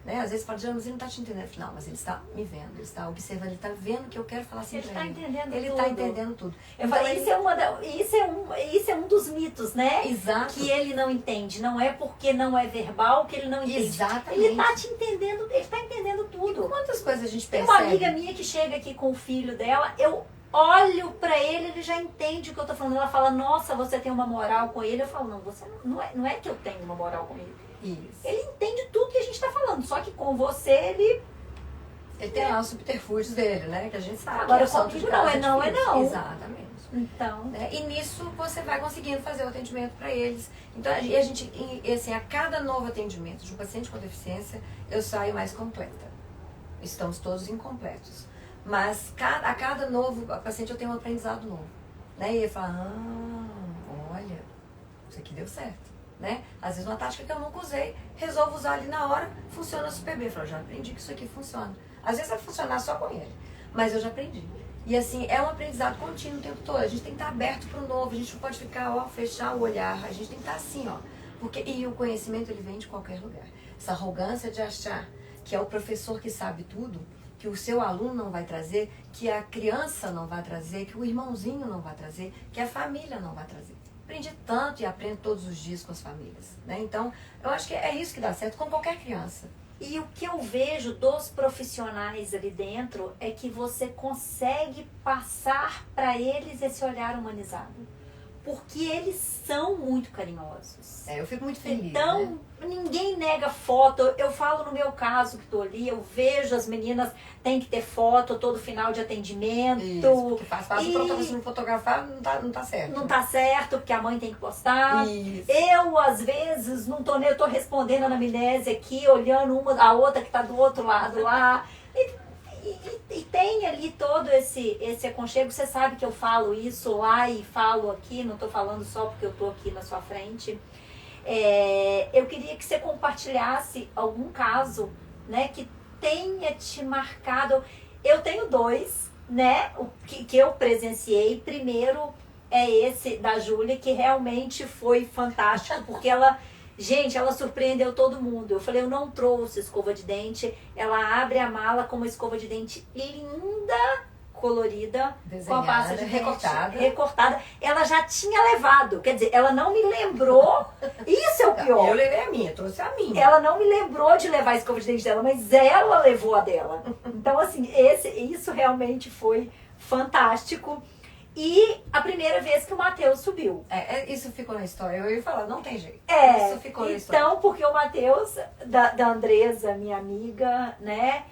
B: Né? Às vezes fala, mas ele não está te entendendo. Não, mas ele está me vendo, ele está observando, ele está vendo que eu quero falar assim para ele. Ele está entendendo tudo.
A: Eu falei, isso é um dos mitos, né?
B: Exato.
A: Que ele não entende. Não é porque não é verbal que ele não entende.
B: Exatamente.
A: Ele está te entendendo, ele está entendendo tudo.
B: E quantas coisas a gente percebe?
A: Tem uma amiga minha que chega aqui com o filho dela, eu olho pra ele já entende o que eu tô falando. Ela fala, nossa, você tem uma moral com ele. Eu falo, não, você não é que eu tenho uma moral com ele.
B: Isso.
A: Ele entende tudo que a gente tá falando, só que com você ele
B: tem lá os subterfúgios dele, né? Que a gente sabe.
A: Agora comigo não é não, é não.
B: Exatamente.
A: Então.
B: Né? E nisso você vai conseguindo fazer o atendimento para eles. Então, a gente, assim, a cada novo atendimento de um paciente com deficiência, eu saio mais completa. Estamos todos incompletos. Mas a cada novo paciente eu tenho um aprendizado novo. Né? E ele fala, olha, isso aqui deu certo. Né? Às vezes uma tática que eu nunca usei, resolvo usar ali na hora, funciona super bem. Eu falo, já aprendi que isso aqui funciona. Às vezes vai funcionar só com ele, mas eu já aprendi. E assim, é um aprendizado contínuo o tempo todo. A gente tem que estar aberto para o novo, a gente não pode ficar, fechar o olhar. A gente tem que estar assim, e o conhecimento ele vem de qualquer lugar. Essa arrogância de achar que é o professor que sabe tudo, que o seu aluno não vai trazer, que a criança não vai trazer, que o irmãozinho não vai trazer, que a família não vai trazer. Aprendi tanto e aprendo todos os dias com as famílias. Né? Então, eu acho que é isso que dá certo com qualquer criança.
A: E o que eu vejo dos profissionais ali dentro é que você consegue passar para eles esse olhar humanizado. Porque eles são muito carinhosos.
B: Eu fico muito feliz.
A: Então, ninguém nega foto. Eu falo no meu caso que estou ali, eu vejo as meninas têm que ter foto todo final de atendimento.
B: Isso, que faz o protocolo, se não fotografar, não tá certo.
A: Não tá certo, porque a mãe tem que postar.
B: Isso.
A: Eu, às vezes, não tô nem, eu tô respondendo a anamnese aqui, olhando uma a outra que tá do outro lado lá. e tem ali todo esse aconchego. Você sabe que eu falo isso lá e falo aqui, não estou falando só porque eu estou aqui na sua frente. Eu queria que você compartilhasse algum caso, né, que tenha te marcado. Eu tenho dois, né, que eu presenciei. Primeiro é esse da Júlia, que realmente foi fantástico, porque ela surpreendeu todo mundo. Eu falei, eu não trouxe escova de dente. Ela abre a mala com uma escova de dente linda, colorida,
B: desenhada,
A: com a pasta de recortada. Ela já tinha levado, quer dizer, ela não me lembrou. Isso é o pior.
B: Eu levei a minha, trouxe a minha.
A: Ela não me lembrou de levar a escova de dente dela, mas ela levou a dela. Então, assim, isso realmente foi fantástico. E a primeira vez que o Matheus subiu.
B: Isso ficou na história. Eu ia falar, não tem jeito. Isso ficou na história.
A: Então, porque o Matheus, da Andresa, minha amiga, né?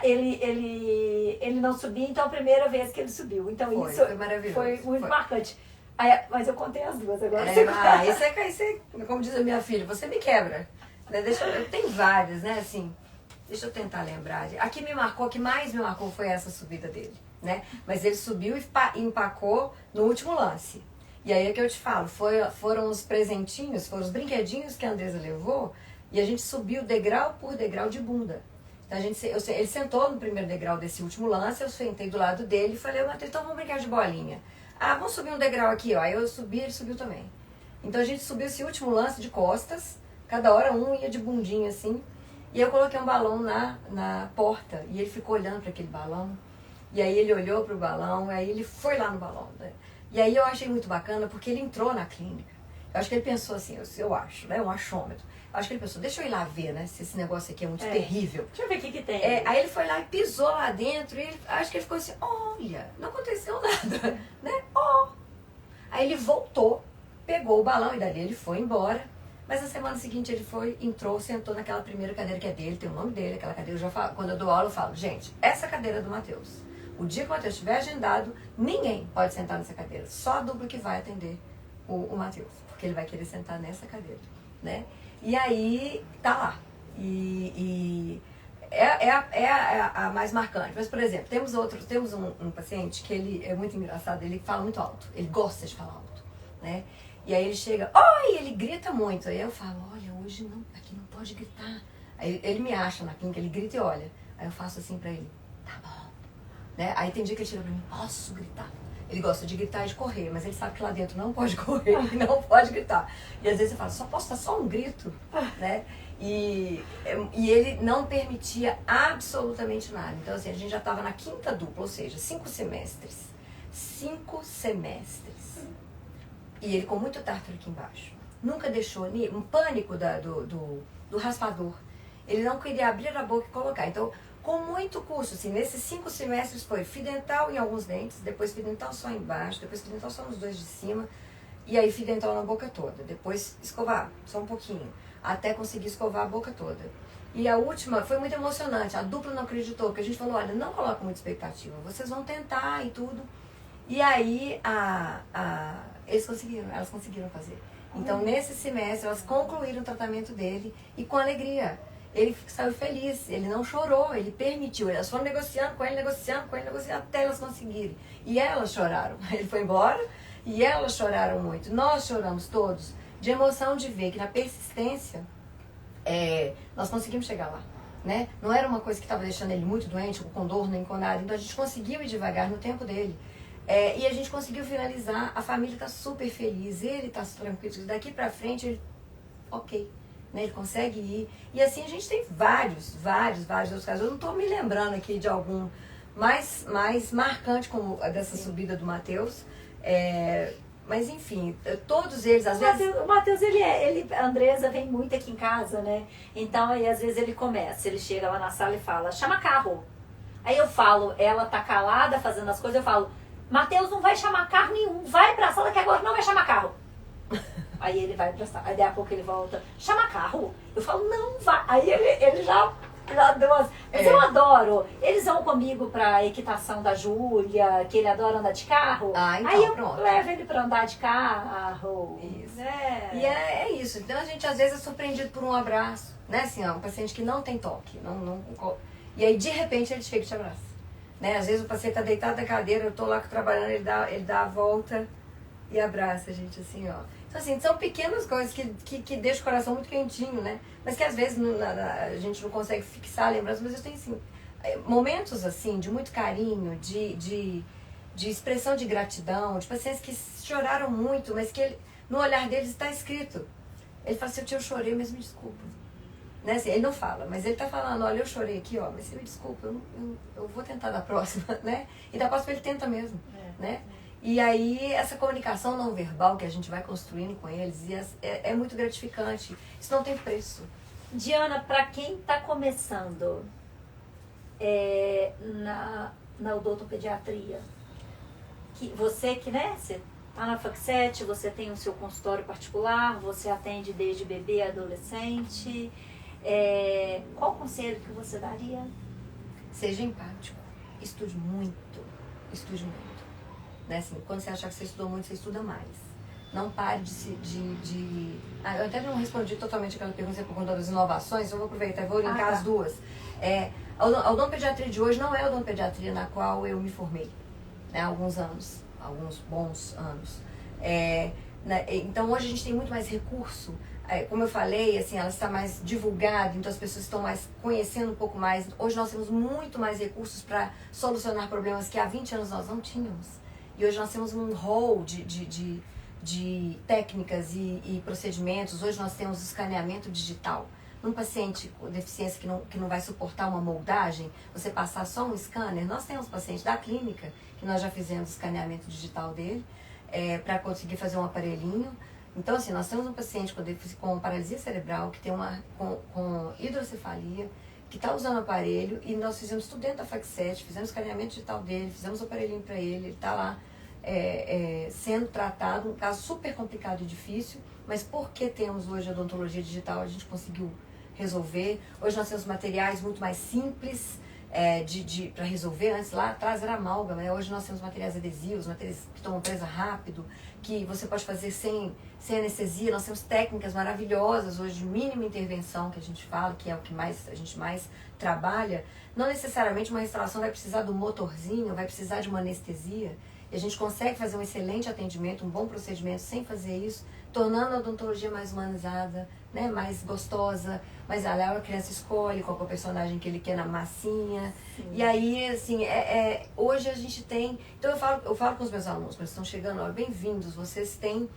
A: Ele não subia, então a primeira vez que ele subiu. Então isso
B: foi maravilhoso.
A: Foi muito marcante. Mas eu contei as duas agora.
B: Isso é, como diz a minha filha, você me quebra. Né? Eu tenho várias, né? Assim, deixa eu tentar lembrar. A que mais me marcou foi essa subida dele. Né? Mas ele subiu e empacou no último lance. E aí é que eu te falo, foram os presentinhos, foram os brinquedinhos que a Andresa levou, e a gente subiu degrau por degrau de bunda. Então ele sentou no primeiro degrau desse último lance, eu sentei do lado dele e falei, Matheus, então vamos brincar de bolinha. Vamos subir um degrau aqui, ó. Aí eu subi, ele subiu também. Então a gente subiu esse último lance de costas, cada hora um ia de bundinha assim, e eu coloquei um balão na porta, e ele ficou olhando para aquele balão. E aí ele olhou pro balão, aí ele foi lá no balão, né? E aí eu achei muito bacana, porque ele entrou na clínica. Eu acho que ele pensou assim, eu acho, né? Um achômetro. Eu acho que ele pensou, deixa eu ir lá ver, né? Se esse negócio aqui é muito terrível.
A: Deixa eu ver o que tem.
B: Aí ele foi lá e pisou lá dentro, e acho que ele ficou assim, olha, não aconteceu nada, né? Aí ele voltou, pegou o balão, e dali ele foi embora. Mas na semana seguinte ele entrou, sentou naquela primeira cadeira que é dele, tem o nome dele, aquela cadeira. Quando eu dou aula, eu falo, gente, essa cadeira é do Matheus. O dia que o Matheus estiver agendado, ninguém pode sentar nessa cadeira. Só a dupla que vai atender o Matheus. Porque ele vai querer sentar nessa cadeira, né? E aí, tá lá. A mais marcante. Mas, por exemplo, temos um paciente que ele é muito engraçado, ele fala muito alto. Ele gosta de falar alto, né? E aí ele chega, oi! Ele grita muito. Aí eu falo, olha, hoje não, aqui não pode gritar. Aí ele me acha na clínica, ele grita e olha. Aí eu faço assim pra ele, tá bom. Né? Aí tem dia que ele chega pra mim, posso gritar? Ele gosta de gritar e de correr, mas ele sabe que lá dentro não pode correr e não pode gritar. E às vezes eu falo, posso dar só um grito? Né? E ele não permitia absolutamente nada. Então assim, a gente já estava na 5ª dupla, ou seja, 5 semestres. 5 semestres. E ele com muito tártaro aqui embaixo. Nunca deixou um pânico do raspador. Ele não queria abrir a boca e colocar. Então, com muito custo, assim, nesses 5 semestres foi fio dental em alguns dentes, depois fio dental só embaixo, depois fio dental só nos 2 de cima, e aí fio dental na boca toda, depois escovar só um pouquinho, até conseguir escovar a boca toda. E a última foi muito emocionante, a dupla não acreditou, porque a gente falou, olha, não coloca muita expectativa, vocês vão tentar e tudo. E aí elas conseguiram fazer. Então nesse semestre elas concluíram o tratamento dele e com alegria. Ele saiu feliz, ele não chorou, ele permitiu. Elas foram negociando com ele, até elas conseguirem. E elas choraram. Ele foi embora e elas choraram muito. Nós choramos todos de emoção de ver que na persistência nós conseguimos chegar lá. Né? Não era uma coisa que estava deixando ele muito doente, com dor, nem com nada. Então a gente conseguiu ir devagar no tempo dele. E a gente conseguiu finalizar, a família está super feliz, ele está tranquilo. Daqui para frente, ele, ok. Né, ele consegue ir. E assim a gente tem vários outros casos. Eu não estou me lembrando aqui de algum mais marcante como a dessa subida do Matheus. Mas enfim, todos eles, às vezes...
A: O Matheus, a Andresa vem muito aqui em casa, né? Então aí às vezes ele chega lá na sala e fala, chama carro. Aí eu falo, ela tá calada fazendo as coisas, eu falo, Matheus não vai chamar carro nenhum, vai pra sala que agora não vai chamar carro. Aí ele vai pra sala, aí daí a pouco ele volta, chama carro. Eu falo, não vai. Aí ele já deu as... Mas eu adoro. Eles vão comigo pra equitação da Júlia, que ele adora andar de carro.
B: Então,
A: aí eu
B: pronto.
A: levo ele pra andar de carro.
B: Isso. E é isso. Então a gente às vezes é surpreendido por um abraço, né? Assim, um paciente que não tem toque. E aí, de repente, ele chega e te abraça. Né? Às vezes o paciente está deitado na cadeira, eu estou lá trabalhando, ele dá a volta e abraça a gente assim, ó. Então, assim, são pequenas coisas que deixam o coração muito quentinho, né? Mas que às vezes a gente não consegue fixar a lembrança, mas eu tenho, assim, momentos, assim, de muito carinho, de expressão de gratidão, de pacientes que choraram muito, mas que no olhar deles está escrito. Ele fala assim, eu chorei, mas me desculpa. Né? Assim, ele não fala, mas ele tá falando, olha, eu chorei aqui, ó, mas você me desculpa, eu vou tentar da próxima, né? E da próxima ele tenta mesmo, né? E aí essa comunicação não verbal que a gente vai construindo com eles é muito gratificante. Isso não tem preço.
A: Diana, para quem está começando na odontopediatria, você tá na FACSET, você tem o seu consultório particular, você atende desde bebê a adolescente. Qual conselho que você daria?
B: Seja empático. Estude muito. Estude muito. Né? Assim, quando você achar que você estudou muito, você estuda mais. Não pare eu até não respondi totalmente aquela pergunta, você perguntou das inovações, eu vou aproveitar e vou linkar as duas. A odontopediatria de hoje não é a odontopediatria na qual eu me formei, né? Há alguns bons anos. Então hoje a gente tem muito mais recurso. Como eu falei, assim, ela está mais divulgada, então as pessoas estão mais conhecendo um pouco mais. Hoje nós temos muito mais recursos para solucionar problemas que há 20 anos nós não tínhamos. E hoje nós temos um rol de técnicas e procedimentos. Hoje nós temos escaneamento digital. Um paciente com deficiência que não vai suportar uma moldagem, você passar só um scanner, nós temos paciente da clínica, que nós já fizemos escaneamento digital dele, para conseguir fazer um aparelhinho. Então, assim, nós temos um paciente com paralisia cerebral, que tem com hidrocefalia, que está usando o aparelho, e nós fizemos tudo dentro da FACSET, fizemos escaneamento digital dele, fizemos o aparelhinho para ele está lá sendo tratado, um caso super complicado e difícil, mas porque temos hoje a odontologia digital, a gente conseguiu resolver. Hoje nós temos materiais muito mais simples para resolver. Antes, lá atrás, era amálgama, né? Hoje nós temos materiais adesivos, materiais que tomam presa rápido, que você pode fazer sem anestesia. Nós temos técnicas maravilhosas hoje de mínima intervenção, que a gente fala, que é o que a gente mais trabalha. Não necessariamente uma restauração vai precisar do motorzinho, vai precisar de uma anestesia. E a gente consegue fazer um excelente atendimento, um bom procedimento sem fazer isso, tornando a odontologia mais humanizada, né, mais gostosa, mas a criança escolhe qual é o personagem que ele quer na massinha. Sim. E aí, assim, hoje a gente tem... Então eu falo com os meus alunos, quando eles estão chegando, olha, bem-vindos, vocês têm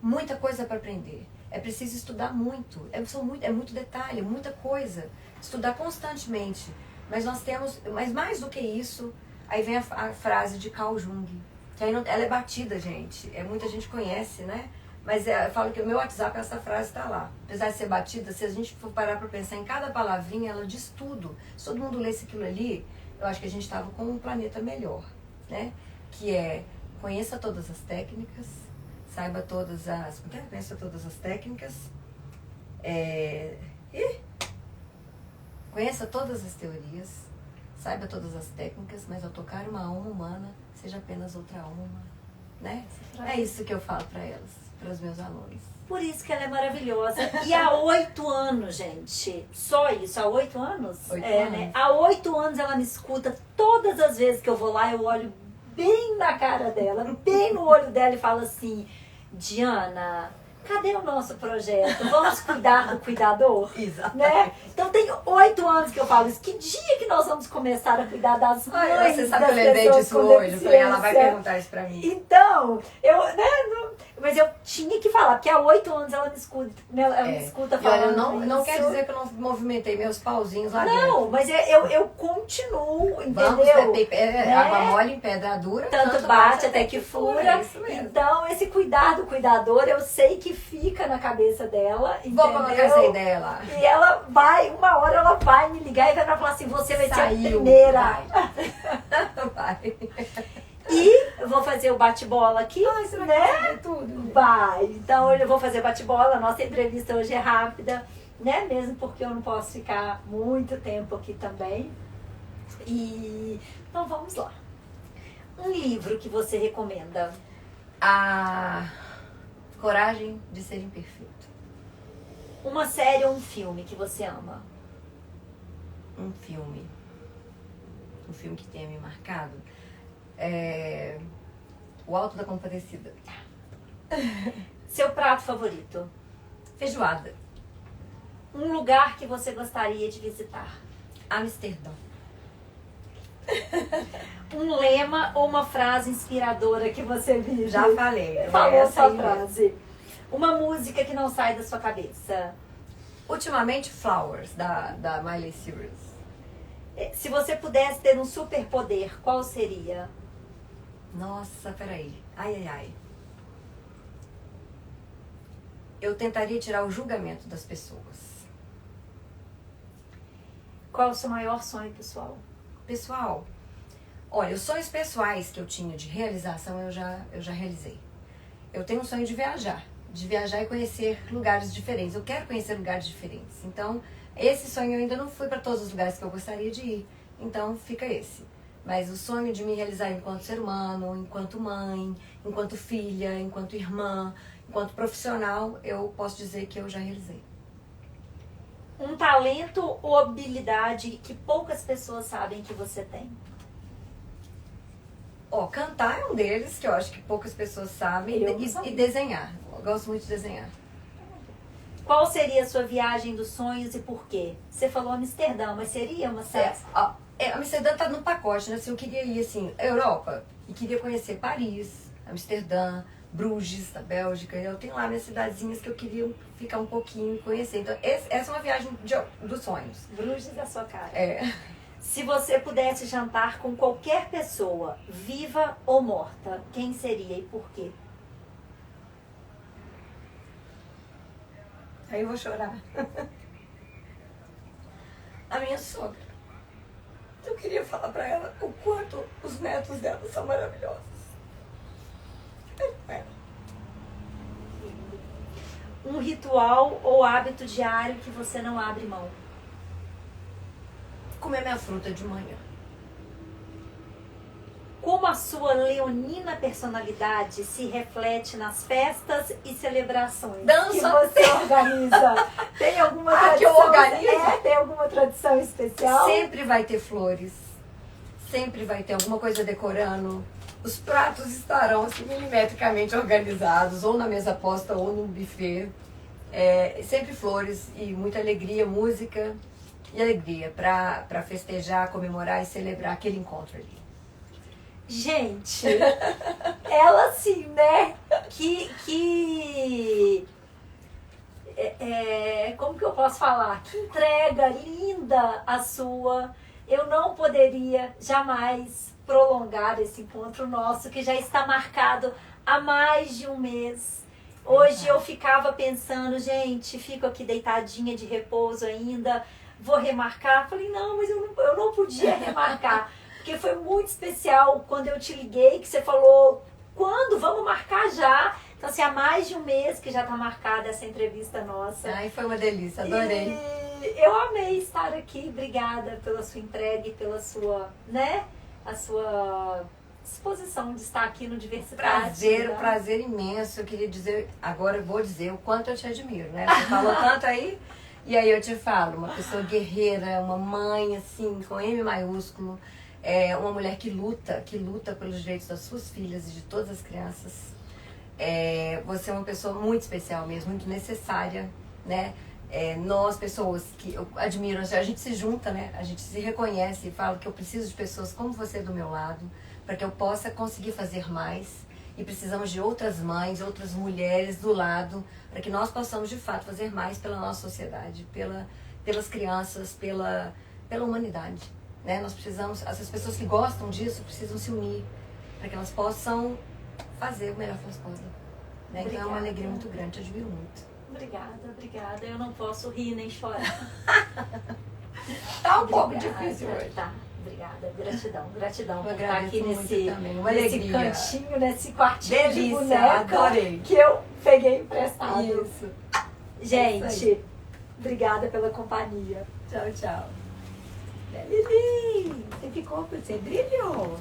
B: muita coisa para aprender. É preciso estudar muito, é muito detalhe, muita coisa. Estudar constantemente. Mas nós temos, mas mais do que isso, aí vem a frase de Carl Jung, que aí ela é batida, gente. Muita gente conhece, né? Mas eu falo que o meu WhatsApp, essa frase está lá. Apesar de ser batida, se a gente for parar para pensar em cada palavrinha, ela diz tudo. Se todo mundo lesse aquilo ali, eu acho que a gente estava com um planeta melhor, né? Que conheça todas as técnicas, saiba todas as... Conheça todas as técnicas. Conheça todas as teorias, saiba todas as técnicas, mas ao tocar uma alma humana, seja apenas outra alma, né? É isso que eu falo para elas, para os meus alunos.
A: Por isso que ela é maravilhosa. E há 8 anos, gente, só isso, há 8 anos?
B: 8 anos.
A: Né? Há 8 anos ela me escuta, todas as vezes que eu vou lá, eu olho bem na cara dela, bem no olho dela e falo assim, Diana... Cadê o nosso projeto? Vamos cuidar do cuidador?
B: Exato.
A: Né? Então tem 8 anos que eu falo isso. Que dia que nós vamos começar a cuidar das mães?
B: Você sabe que eu lembrei disso hoje. Ela vai perguntar isso pra mim.
A: Então, mas eu tinha que falar, porque há 8 anos ela me escuta. Ela me escuta falando.
B: E não quer dizer que eu não movimentei meus pauzinhos lá dentro.
A: Não, mas eu continuo, entendeu?
B: Água mole em pedra dura.
A: Tanto bate até que fura.
B: É isso mesmo.
A: Então, esse cuidar do cuidador, eu sei que fica na cabeça dela, entendeu?
B: Vou colocar essa ideia lá.
A: E ela uma hora ela vai me ligar e vai falar assim, você vai ser a primeira.
B: Vai.
A: E eu vou fazer o bate-bola aqui,
B: você vai
A: né?
B: fazer tudo.
A: Vai. Então eu vou fazer bate-bola, a nossa entrevista hoje é rápida, né? Mesmo porque eu não posso ficar muito tempo aqui também. Então vamos lá. Um livro que você recomenda?
B: A Coragem de Ser Imperfeito.
A: Uma série ou um filme que você ama?
B: Um filme. um filme que tenha me marcado, é O Alto da Compadecida.
A: Seu prato favorito?
B: Feijoada.
A: Um lugar que você gostaria de visitar?
B: Amsterdã.
A: Um lema ou uma frase inspiradora que você vive?
B: Já falei.
A: Falou
B: essa
A: sua
B: aí
A: frase. Uma música que não sai da sua cabeça?
B: Ultimamente, Flowers, da Miley Cyrus.
A: Se você pudesse ter um superpoder, qual seria?
B: Nossa, peraí. Ai, ai, ai. Eu tentaria tirar o julgamento das pessoas.
A: Qual o seu maior sonho pessoal?
B: Pessoal, olha, os sonhos pessoais que eu tinha de realização eu já realizei. Eu tenho um sonho de viajar e conhecer lugares diferentes. Eu quero conhecer lugares diferentes. Então, esse sonho eu ainda não fui para todos os lugares que eu gostaria de ir. Então, fica esse. Mas o sonho de me realizar enquanto ser humano, enquanto mãe, enquanto filha, enquanto irmã, enquanto profissional, eu posso dizer que eu já realizei.
A: Um talento ou habilidade que poucas pessoas sabem que você tem?
B: Ó, cantar é um deles, que eu acho que poucas pessoas sabem, e desenhar. Eu gosto muito de desenhar.
A: Qual seria a sua viagem dos sonhos e por quê? Você falou Amsterdã, mas seria uma certa?
B: Amsterdã tá no pacote, né? Assim, eu queria ir, assim, Europa, e queria conhecer Paris, Amsterdã, Bruges, da Bélgica. Eu tenho lá minhas cidadezinhas que eu queria ficar um pouquinho e conhecer. Então, essa é uma viagem dos sonhos.
A: Bruges é sua cara.
B: É.
A: Se você pudesse jantar com qualquer pessoa, viva ou morta, quem seria e por quê?
B: Aí eu vou chorar. A minha sogra. Eu queria falar pra ela o quanto os netos dela são maravilhosos.
A: Um ritual ou hábito diário que você não abre mão?
B: Comer minha fruta de manhã.
A: Como a sua leonina personalidade se reflete nas festas e celebrações
B: Dança.
A: que você organiza? Tem alguma tradição?
B: Que eu organizo?
A: Tem alguma tradição especial?
B: Sempre vai ter flores. Sempre vai ter alguma coisa decorando. Os pratos estarão assim, milimetricamente organizados, ou na mesa posta ou no buffet. Sempre flores e muita alegria, música e alegria para festejar, comemorar e celebrar aquele encontro ali.
A: Gente, ela assim, né? Como que eu posso falar? Que entrega linda a sua. Eu não poderia jamais prolongar esse encontro nosso, que já está marcado há mais de um mês. Hoje eu ficava pensando, gente, fico aqui deitadinha de repouso ainda, vou remarcar. Falei, não, mas eu não podia remarcar. Porque foi muito especial quando eu te liguei, que você falou, quando? Vamos marcar já. Então, assim, há mais de um mês que já está marcada essa entrevista nossa.
B: Ai, foi uma delícia, adorei.
A: E eu amei estar aqui. Obrigada pela sua entrega e pela sua, né? A sua disposição de estar aqui no Diversidade.
B: Prazer imenso. Eu queria dizer, agora eu vou dizer o quanto eu te admiro, né? Você falou tanto aí, e aí eu te falo, uma pessoa guerreira, uma mãe, assim, com M maiúsculo. Uma mulher que luta pelos direitos das suas filhas e de todas as crianças. Você é uma pessoa muito especial mesmo, muito necessária, né? Nós, pessoas que eu admiro, a gente se junta, né? A gente se reconhece e fala que eu preciso de pessoas como você do meu lado, para que eu possa conseguir fazer mais. E precisamos de outras mães, outras mulheres do lado, para que nós possamos, de fato, fazer mais pela nossa sociedade, pelas crianças, pela humanidade. Né? Nós precisamos, essas pessoas que gostam disso precisam se unir para que elas possam fazer o melhor que elas podem. Né? Então é uma alegria muito grande, te admiro muito.
A: Obrigada. Eu não posso rir nem chorar.
B: Tá um pouco difícil hoje.
A: Tá, obrigada. Gratidão por estar
B: agradeço
A: aqui
B: muito
A: nesse
B: também, uma alegria.
A: cantinho, nesse quartinho de
B: Delícia,
A: boneca
B: adorei.
A: que eu peguei emprestado.
B: Isso.
A: Gente, obrigada pela companhia.
B: Tchau, tchau.
A: Lili, você brilhou.